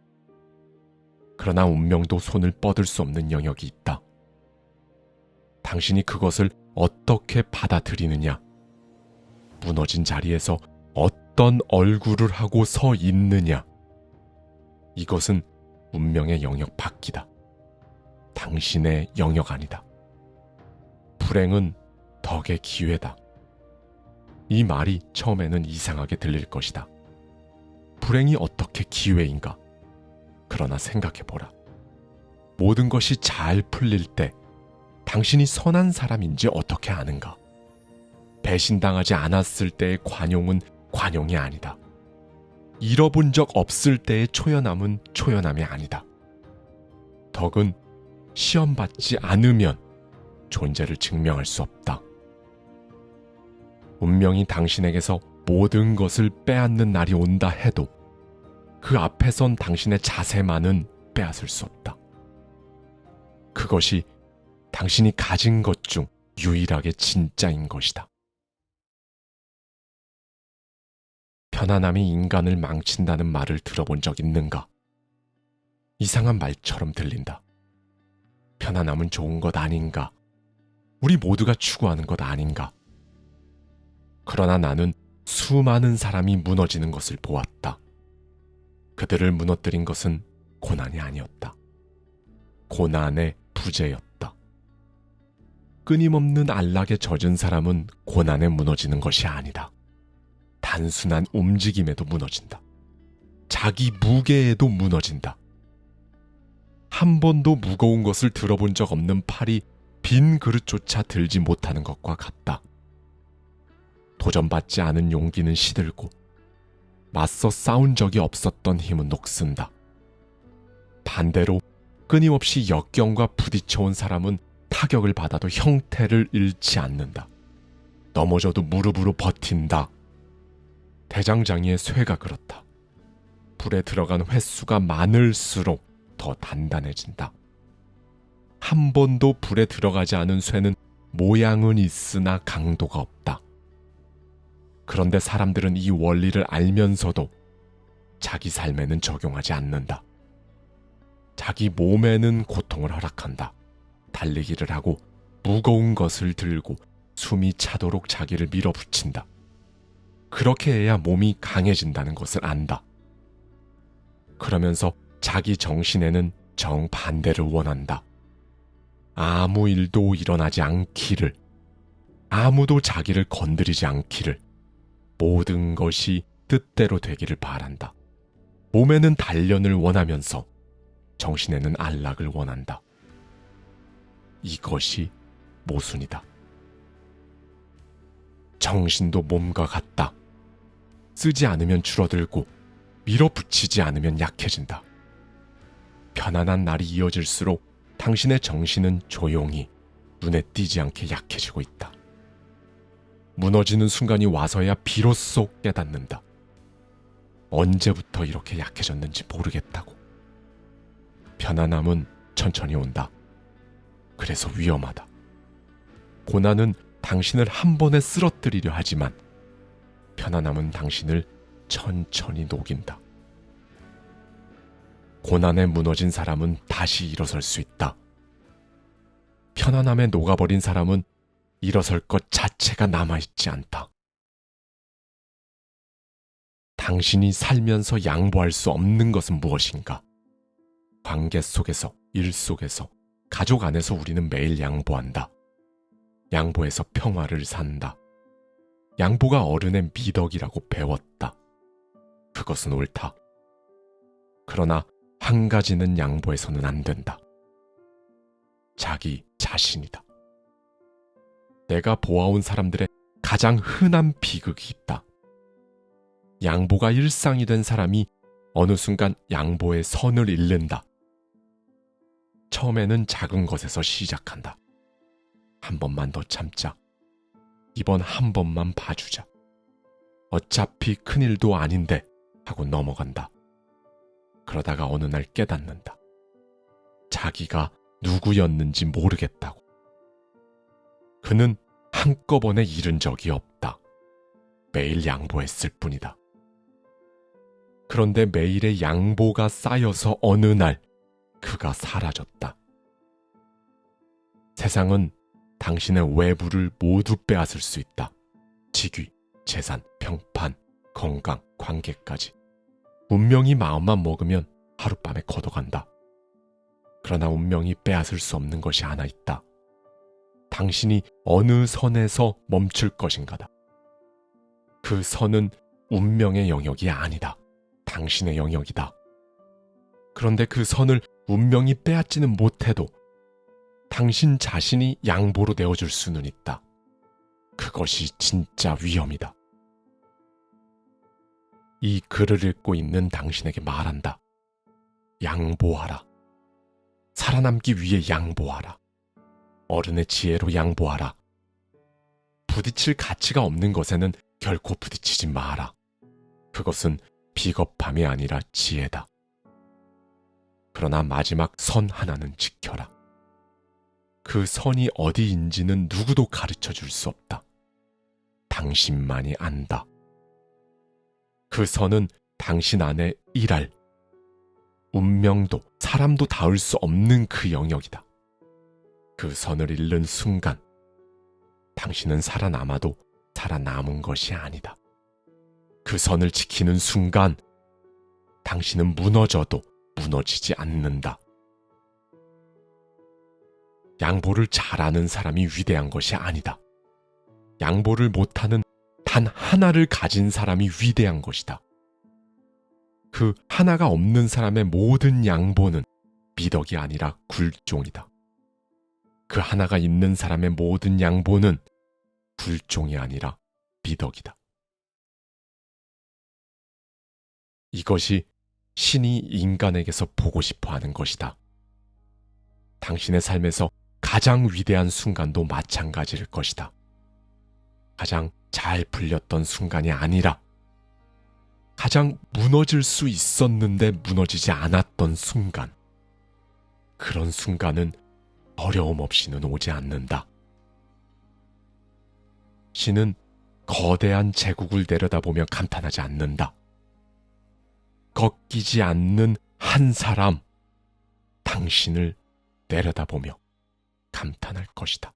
그러나 운명도 손을 뻗을 수 없는 영역이 있다. 당신이 그것을 어떻게 받아들이느냐, 무너진 자리에서 어떤 얼굴을 하고 서 있느냐, 이것은 운명의 영역 밖이다. 당신의 영역 아니다. 불행은 덕의 기회다. 이 말이 처음에는 이상하게 들릴 것이다. 불행이 어떻게 기회인가? 그러나 생각해보라. 모든 것이 잘 풀릴 때 당신이 선한 사람인지 어떻게 아는가? 배신당하지 않았을 때의 관용은 관용이 아니다. 잃어본 적 없을 때의 초연함은 초연함이 아니다. 덕은 시험받지 않으면 존재를 증명할 수 없다. 운명이 당신에게서 모든 것을 빼앗는 날이 온다 해도 그 앞에선 당신의 자세만은 빼앗을 수 없다. 그것이 당신이 가진 것 중 유일하게 진짜인 것이다. 편안함이 인간을 망친다는 말을 들어본 적 있는가? 이상한 말처럼 들린다. 편안함은 좋은 것 아닌가? 우리 모두가 추구하는 것 아닌가? 그러나 나는 수많은 사람이 무너지는 것을 보았다. 그들을 무너뜨린 것은 고난이 아니었다. 고난의 부재였다. 끊임없는 안락에 젖은 사람은 고난에 무너지는 것이 아니다. 단순한 움직임에도 무너진다. 자기 무게에도 무너진다. 한 번도 무거운 것을 들어본 적 없는 팔이 빈 그릇조차 들지 못하는 것과 같다. 도전받지 않은 용기는 시들고 맞서 싸운 적이 없었던 힘은 녹슨다. 반대로 끊임없이 역경과 부딪혀온 사람은 타격을 받아도 형태를 잃지 않는다. 넘어져도 무릎으로 버틴다. 대장장이의 쇠가 그렇다. 불에 들어간 횟수가 많을수록 더 단단해진다. 한 번도 불에 들어가지 않은 쇠는 모양은 있으나 강도가 없다. 그런데 사람들은 이 원리를 알면서도 자기 삶에는 적용하지 않는다. 자기 몸에는 고통을 허락한다. 달리기를 하고 무거운 것을 들고 숨이 차도록 자기를 밀어붙인다. 그렇게 해야 몸이 강해진다는 것을 안다. 그러면서 자기 정신에는 정반대를 원한다. 아무 일도 일어나지 않기를, 아무도 자기를 건드리지 않기를, 모든 것이 뜻대로 되기를 바란다. 몸에는 단련을 원하면서 정신에는 안락을 원한다. 이것이 모순이다. 정신도 몸과 같다. 쓰지 않으면 줄어들고 밀어붙이지 않으면 약해진다. 편안한 날이 이어질수록 당신의 정신은 조용히 눈에 띄지 않게 약해지고 있다. 무너지는 순간이 와서야 비로소 깨닫는다. 언제부터 이렇게 약해졌는지 모르겠다고. 편안함은 천천히 온다. 그래서 위험하다. 고난은 당신을 한 번에 쓰러뜨리려 하지만 편안함은 당신을 천천히 녹인다. 고난에 무너진 사람은 다시 일어설 수 있다. 편안함에 녹아버린 사람은 일어설 것 자체가 남아있지 않다. 당신이 살면서 양보할 수 없는 것은 무엇인가? 관계 속에서, 일 속에서, 가족 안에서 우리는 매일 양보한다. 양보해서 평화를 산다. 양보가 어른의 미덕이라고 배웠다. 그것은 옳다. 그러나 한 가지는 양보해서는 안 된다. 자기 자신이다. 내가 보아온 사람들의 가장 흔한 비극이 있다. 양보가 일상이 된 사람이 어느 순간 양보의 선을 잃는다. 처음에는 작은 것에서 시작한다. 한 번만 더 참자. 이번 한 번만 봐주자. 어차피 큰일도 아닌데 하고 넘어간다. 그러다가 어느 날 깨닫는다. 자기가 누구였는지 모르겠다고. 그는 한꺼번에 잃은 적이 없다. 매일 양보했을 뿐이다. 그런데 매일의 양보가 쌓여서 어느 날 그가 사라졌다. 세상은 당신의 외부를 모두 빼앗을 수 있다. 직위, 재산, 평판, 건강, 관계까지. 운명이 마음만 먹으면 하룻밤에 걷어간다. 그러나 운명이 빼앗을 수 없는 것이 하나 있다. 당신이 어느 선에서 멈출 것인가다. 그 선은 운명의 영역이 아니다. 당신의 영역이다. 그런데 그 선을 운명이 빼앗지는 못해도 당신 자신이 양보로 내어줄 수는 있다. 그것이 진짜 위험이다. 이 글을 읽고 있는 당신에게 말한다. 양보하라. 살아남기 위해 양보하라. 어른의 지혜로 양보하라. 부딪힐 가치가 없는 것에는 결코 부딪히지 마라. 그것은 비겁함이 아니라 지혜다. 그러나 마지막 선 하나는 지켜라. 그 선이 어디인지는 누구도 가르쳐 줄 수 없다. 당신만이 안다. 그 선은 당신 안에 일할 운명도 사람도 닿을 수 없는 그 영역이다. 그 선을 잃는 순간 당신은 살아남아도 살아남은 것이 아니다. 그 선을 지키는 순간 당신은 무너져도 무너지지 않는다. 양보를 잘하는 사람이 위대한 것이 아니다. 양보를 못하는 단 하나를 가진 사람이 위대한 것이다. 그 하나가 없는 사람의 모든 양보는 미덕이 아니라 굴종이다. 그 하나가 있는 사람의 모든 양보는 굴종이 아니라 미덕이다. 이것이 신이 인간에게서 보고 싶어 하는 것이다. 당신의 삶에서 가장 위대한 순간도 마찬가지일 것이다. 가장 잘 풀렸던 순간이 아니라 가장 무너질 수 있었는데 무너지지 않았던 순간. 그런 순간은 어려움 없이는 오지 않는다. 신은 거대한 제국을 내려다보며 감탄하지 않는다. 꺾이지 않는 한 사람, 당신을 내려다보며 감탄할 것이다.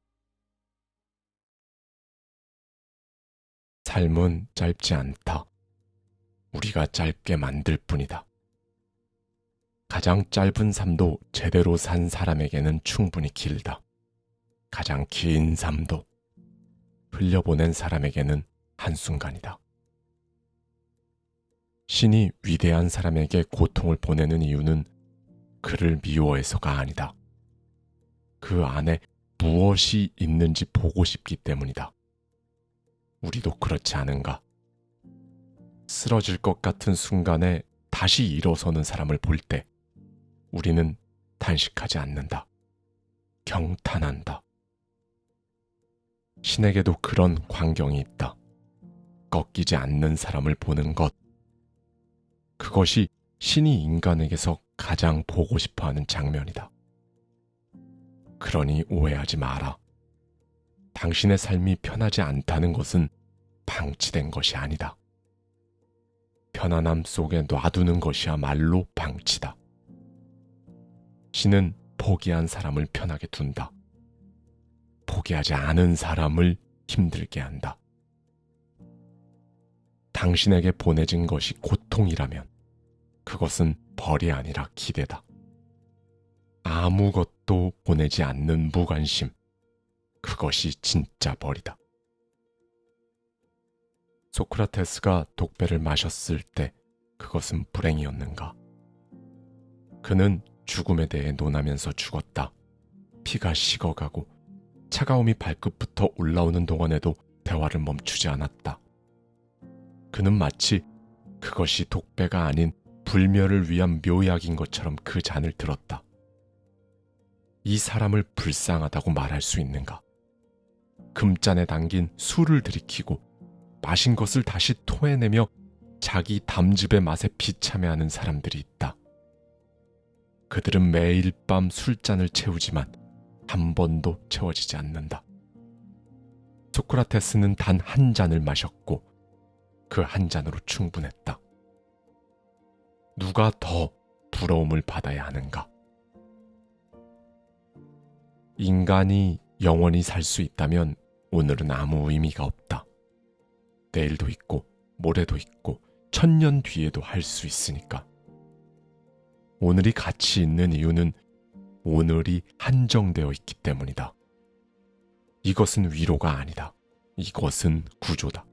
삶은 짧지 않다. 우리가 짧게 만들 뿐이다. 가장 짧은 삶도 제대로 산 사람에게는 충분히 길다. 가장 긴 삶도 흘려보낸 사람에게는 한순간이다. 신이 위대한 사람에게 고통을 보내는 이유는 그를 미워해서가 아니다. 그 안에 무엇이 있는지 보고 싶기 때문이다. 우리도 그렇지 않은가? 쓰러질 것 같은 순간에 다시 일어서는 사람을 볼 때 우리는 탄식하지 않는다. 경탄한다. 신에게도 그런 광경이 있다. 꺾이지 않는 사람을 보는 것. 그것이 신이 인간에게서 가장 보고 싶어하는 장면이다. 그러니 오해하지 마라. 당신의 삶이 편하지 않다는 것은 방치된 것이 아니다. 편안함 속에 놔두는 것이야말로 방치다. 신은 포기한 사람을 편하게 둔다. 포기하지 않은 사람을 힘들게 한다. 당신에게 보내진 것이 고통이라면 그것은 벌이 아니라 기대다. 아무것도 보내지 않는 무관심, 그것이 진짜 벌이다. 소크라테스가 독배를 마셨을 때 그것은 불행이었는가? 그는 죽음에 대해 논하면서 죽었다. 피가 식어가고 차가움이 발끝부터 올라오는 동안에도 대화를 멈추지 않았다. 그는 마치 그것이 독배가 아닌 불멸을 위한 묘약인 것처럼 그 잔을 들었다. 이 사람을 불쌍하다고 말할 수 있는가? 금잔에 담긴 술을 들이키고 마신 것을 다시 토해내며 자기 담즙의 맛에 비참해하는 사람들이 있다. 그들은 매일 밤 술잔을 채우지만 한 번도 채워지지 않는다. 소크라테스는 단 한 잔을 마셨고 그 한 잔으로 충분했다. 누가 더 부러움을 받아야 하는가? 인간이 영원히 살 수 있다면 오늘은 아무 의미가 없다. 내일도 있고 모레도 있고 1000년 뒤에도 할 수 있으니까. 오늘이 가치 있는 이유는 오늘이 한정되어 있기 때문이다. 이것은 위로가 아니다. 이것은 구조다.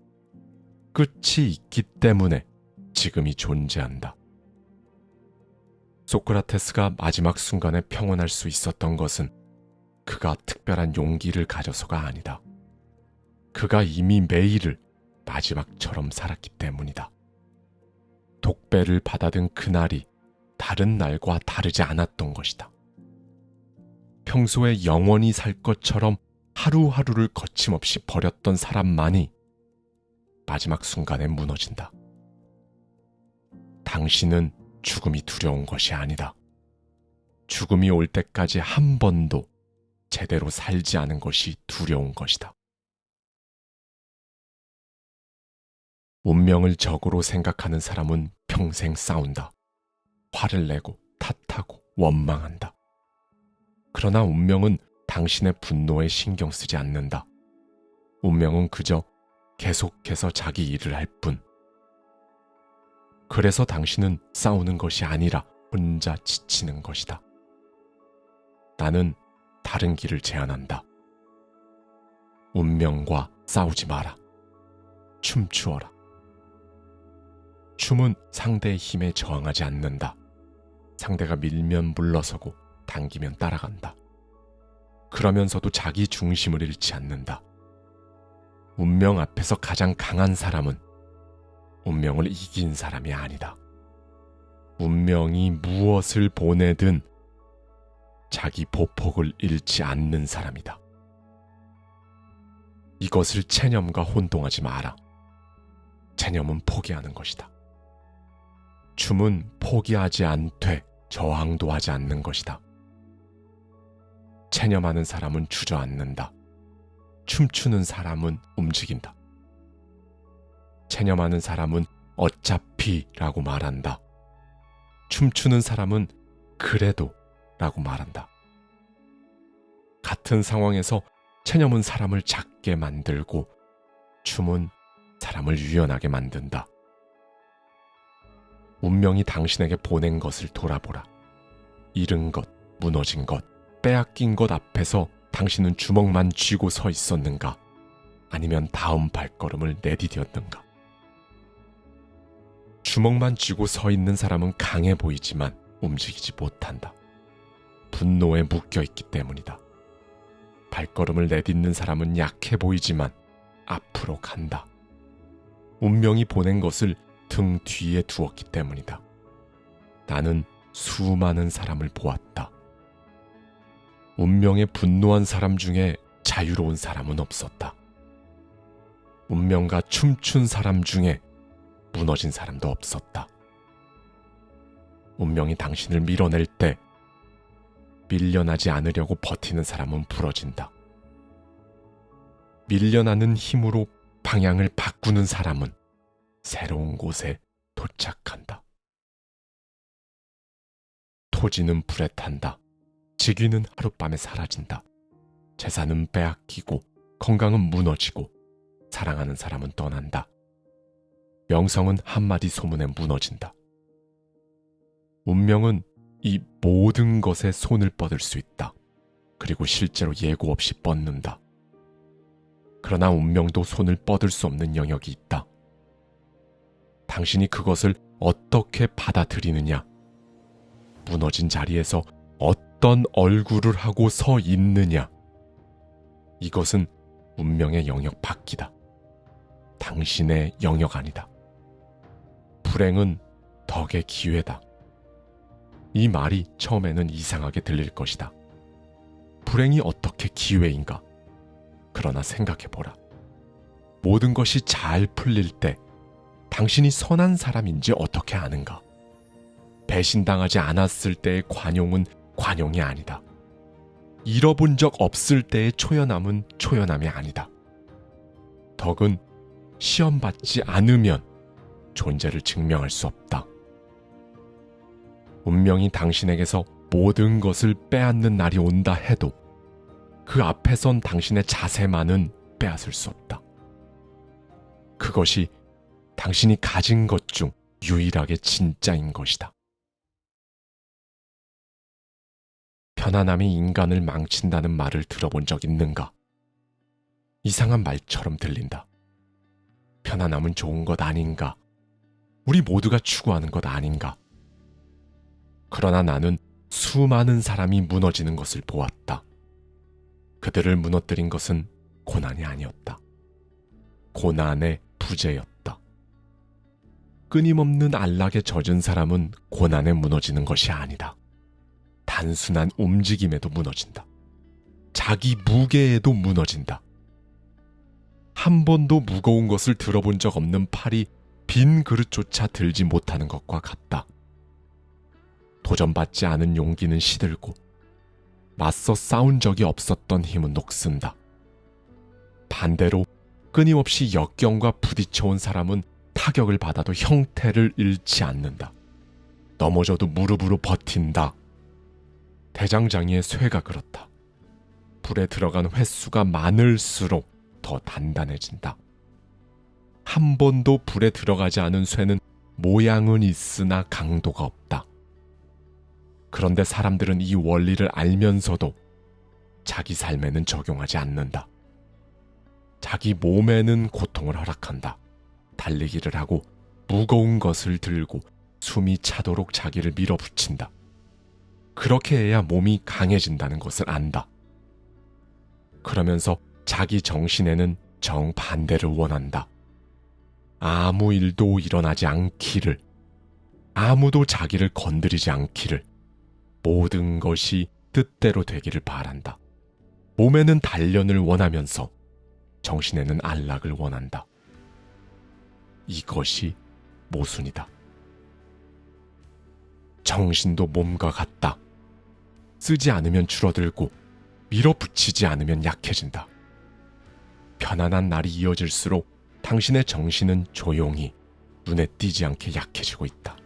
끝이 있기 때문에 지금이 존재한다. 소크라테스가 마지막 순간에 평온할 수 있었던 것은 그가 특별한 용기를 가져서가 아니다. 그가 이미 매일을 마지막처럼 살았기 때문이다. 독배를 받아든 그날이 다른 날과 다르지 않았던 것이다. 평소에 영원히 살 것처럼 하루하루를 거침없이 버렸던 사람만이 마지막 순간에 무너진다. 당신은 죽음이 두려운 것이 아니다. 죽음이 올 때까지 한 번도 제대로 살지 않은 것이 두려운 것이다. 운명을 적으로 생각하는 사람은 평생 싸운다. 화를 내고 탓하고 원망한다. 그러나 운명은 당신의 분노에 신경 쓰지 않는다. 운명은 그저 계속해서 자기 일을 할 뿐. 그래서 당신은 싸우는 것이 아니라 혼자 지치는 것이다. 나는 다른 길을 제안한다. 운명과 싸우지 마라. 춤추어라. 춤은 상대의 힘에 저항하지 않는다. 상대가 밀면 물러서고 당기면 따라간다. 그러면서도 자기 중심을 잃지 않는다. 운명 앞에서 가장 강한 사람은 운명을 이긴 사람이 아니다. 운명이 무엇을 보내든 자기 보폭을 잃지 않는 사람이다. 이것을 체념과 혼동하지 마라. 체념은 포기하는 것이다. 춤은 포기하지 않되 저항도 하지 않는 것이다. 체념하는 사람은 주저앉는다. 춤추는 사람은 움직인다. 체념하는 사람은 어차피라고 말한다. 춤추는 사람은 그래도 라고 말한다. 같은 상황에서 체념은 사람을 작게 만들고 춤은 사람을 유연하게 만든다. 운명이 당신에게 보낸 것을 돌아보라. 잃은 것, 무너진 것, 빼앗긴 것 앞에서 당신은 주먹만 쥐고 서 있었는가? 아니면 다음 발걸음을 내디뎠는가? 주먹만 쥐고 서 있는 사람은 강해 보이지만 움직이지 못한다. 분노에 묶여있기 때문이다. 발걸음을 내딛는 사람은 약해 보이지만 앞으로 간다. 운명이 보낸 것을 등 뒤에 두었기 때문이다. 나는 수많은 사람을 보았다. 운명에 분노한 사람 중에 자유로운 사람은 없었다. 운명과 춤춘 사람 중에 무너진 사람도 없었다. 운명이 당신을 밀어낼 때 밀려나지 않으려고 버티는 사람은 부러진다. 밀려나는 힘으로 방향을 바꾸는 사람은 새로운 곳에 도착한다. 토지는 불에 탄다. 직위는 하룻밤에 사라진다. 재산은 빼앗기고 건강은 무너지고 사랑하는 사람은 떠난다. 명성은 한마디 소문에 무너진다. 운명은 이 모든 것에 손을 뻗을 수 있다. 그리고 실제로 예고 없이 뻗는다. 그러나 운명도 손을 뻗을 수 없는 영역이 있다. 당신이 그것을 어떻게 받아들이느냐, 무너진 자리에서 어떤 얼굴을 하고 서 있느냐, 이것은 운명의 영역 밖이다. 당신의 영역 아니다. 불행은 덕의 기회다. 이 말이 처음에는 이상하게 들릴 것이다. 불행이 어떻게 기회인가? 그러나 생각해보라. 모든 것이 잘 풀릴 때 당신이 선한 사람인지 어떻게 아는가? 배신당하지 않았을 때의 관용은 관용이 아니다. 잃어본 적 없을 때의 초연함은 초연함이 아니다. 덕은 시험받지 않으면 존재를 증명할 수 없다. 운명이 당신에게서 모든 것을 빼앗는 날이 온다 해도 그 앞에선 당신의 자세만은 빼앗을 수 없다. 그것이 당신이 가진 것 중 유일하게 진짜인 것이다. 편안함이 인간을 망친다는 말을 들어본 적 있는가? 이상한 말처럼 들린다. 편안함은 좋은 것 아닌가? 우리 모두가 추구하는 것 아닌가? 그러나 나는 수많은 사람이 무너지는 것을 보았다. 그들을 무너뜨린 것은 고난이 아니었다. 고난의 부재였다. 끊임없는 안락에 젖은 사람은 고난에 무너지는 것이 아니다. 단순한 움직임에도 무너진다. 자기 무게에도 무너진다. 한 번도 무거운 것을 들어본 적 없는 팔이 빈 그릇조차 들지 못하는 것과 같다. 도전받지 않은 용기는 시들고 맞서 싸운 적이 없었던 힘은 녹슨다. 반대로 끊임없이 역경과 부딪혀온 사람은 타격을 받아도 형태를 잃지 않는다. 넘어져도 무릎으로 버틴다. 대장장이의 쇠가 그렇다. 불에 들어간 횟수가 많을수록 더 단단해진다. 한 번도 불에 들어가지 않은 쇠는 모양은 있으나 강도가 없다. 그런데 사람들은 이 원리를 알면서도 자기 삶에는 적용하지 않는다. 자기 몸에는 고통을 허락한다. 달리기를 하고 무거운 것을 들고 숨이 차도록 자기를 밀어붙인다. 그렇게 해야 몸이 강해진다는 것을 안다. 그러면서 자기 정신에는 정반대를 원한다. 아무 일도 일어나지 않기를, 아무도 자기를 건드리지 않기를, 모든 것이 뜻대로 되기를 바란다. 몸에는 단련을 원하면서 정신에는 안락을 원한다. 이것이 모순이다. 정신도 몸과 같다. 쓰지 않으면 줄어들고 밀어붙이지 않으면 약해진다. 편안한 날이 이어질수록 당신의 정신은 조용히 눈에 띄지 않게 약해지고 있다.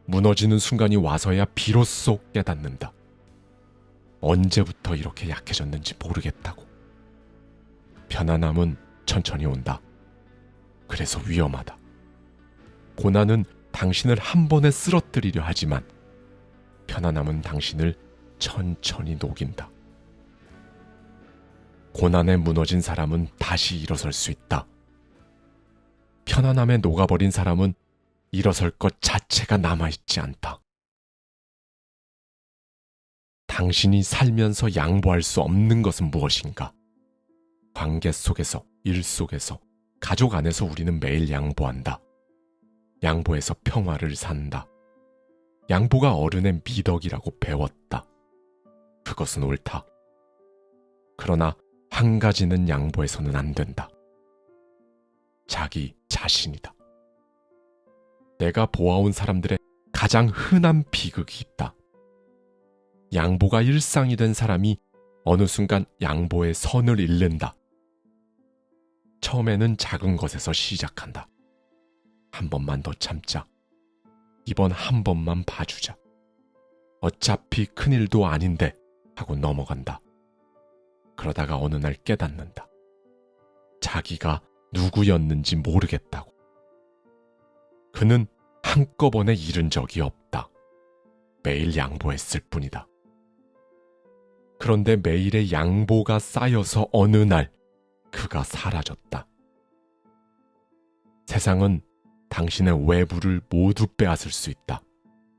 무너지는 순간이 와서야 비로소 깨닫는다. 언제부터 이렇게 약해졌는지 모르겠다고. 편안함은 천천히 온다. 그래서 위험하다. 고난은 당신을 한 번에 쓰러뜨리려 하지만 편안함은 당신을 천천히 녹인다. 고난에 무너진 사람은 다시 일어설 수 있다. 편안함에 녹아버린 사람은 일어설 것 자체가 남아있지 않다. 당신이 살면서 양보할 수 없는 것은 무엇인가? 관계 속에서, 일 속에서, 가족 안에서 우리는 매일 양보한다. 양보해서 평화를 산다. 양보가 어른의 미덕이라고 배웠다. 그것은 옳다. 그러나 한 가지는 양보해서는 안 된다. 자기 자신이다. 내가 보아온 사람들의 가장 흔한 비극이 있다. 양보가 일상이 된 사람이 어느 순간 양보의 선을 잃는다. 처음에는 작은 것에서 시작한다. 한 번만 더 참자. 이번 한 번만 봐주자. 어차피 큰일도 아닌데 하고 넘어간다. 그러다가 어느 날 깨닫는다. 자기가 누구였는지 모르겠다고. 그는 한꺼번에 잃은 적이 없다. 매일 양보했을 뿐이다. 그런데 매일의 양보가 쌓여서 어느 날 그가 사라졌다. 세상은 당신의 외부를 모두 빼앗을 수 있다.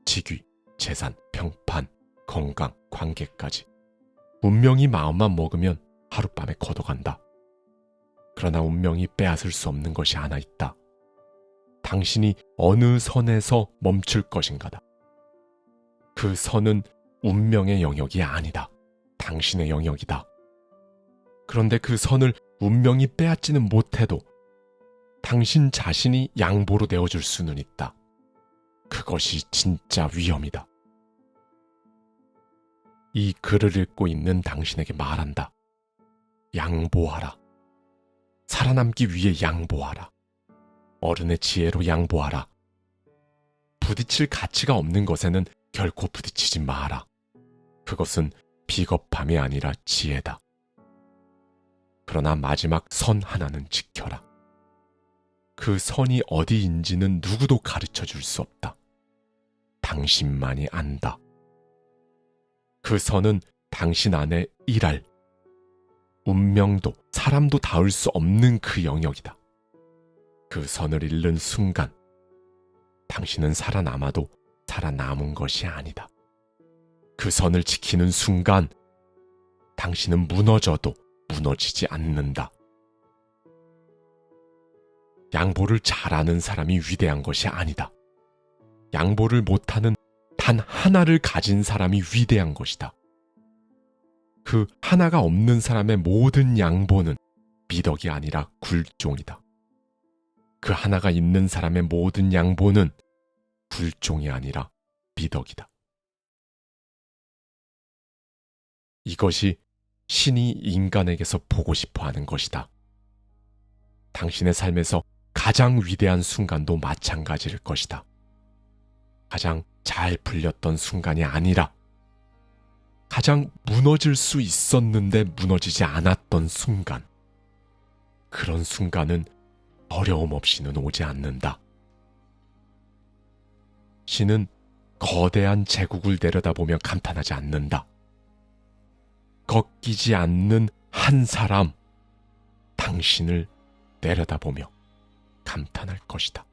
직위, 재산, 평판, 건강, 관계까지. 운명이 마음만 먹으면 하룻밤에 걷어간다. 그러나 운명이 빼앗을 수 없는 것이 하나 있다. 당신이 어느 선에서 멈출 것인가다. 그 선은 운명의 영역이 아니다. 당신의 영역이다. 그런데 그 선을 운명이 빼앗지는 못해도 당신 자신이 양보로 내어줄 수는 있다. 그것이 진짜 위험이다. 이 글을 읽고 있는 당신에게 말한다. 양보하라. 살아남기 위해 양보하라. 어른의 지혜로 양보하라. 부딪힐 가치가 없는 것에는 결코 부딪히지 마라. 그것은 비겁함이 아니라 지혜다. 그러나 마지막 선 하나는 지켜라. 그 선이 어디인지는 누구도 가르쳐 줄 수 없다. 당신만이 안다. 그 선은 당신 안에 일할, 운명도 사람도 닿을 수 없는 그 영역이다. 그 선을 잃는 순간 당신은 살아남아도 살아남은 것이 아니다. 그 선을 지키는 순간 당신은 무너져도 무너지지 않는다. 양보를 잘하는 사람이 위대한 것이 아니다. 양보를 못하는 단 하나를 가진 사람이 위대한 것이다. 그 하나가 없는 사람의 모든 양보는 미덕이 아니라 굴종이다. 그 하나가 있는 사람의 모든 양보는 굴종이 아니라 미덕이다. 이것이 신이 인간에게서 보고 싶어 하는 것이다. 당신의 삶에서 가장 위대한 순간도 마찬가지일 것이다. 가장 잘 풀렸던 순간이 아니라 가장 무너질 수 있었는데 무너지지 않았던 순간. 그런 순간은 어려움 없이는 오지 않는다. 신은 거대한 제국을 내려다보며 감탄하지 않는다. 꺾이지 않는 한 사람, 당신을 내려다보며 감탄할 것이다.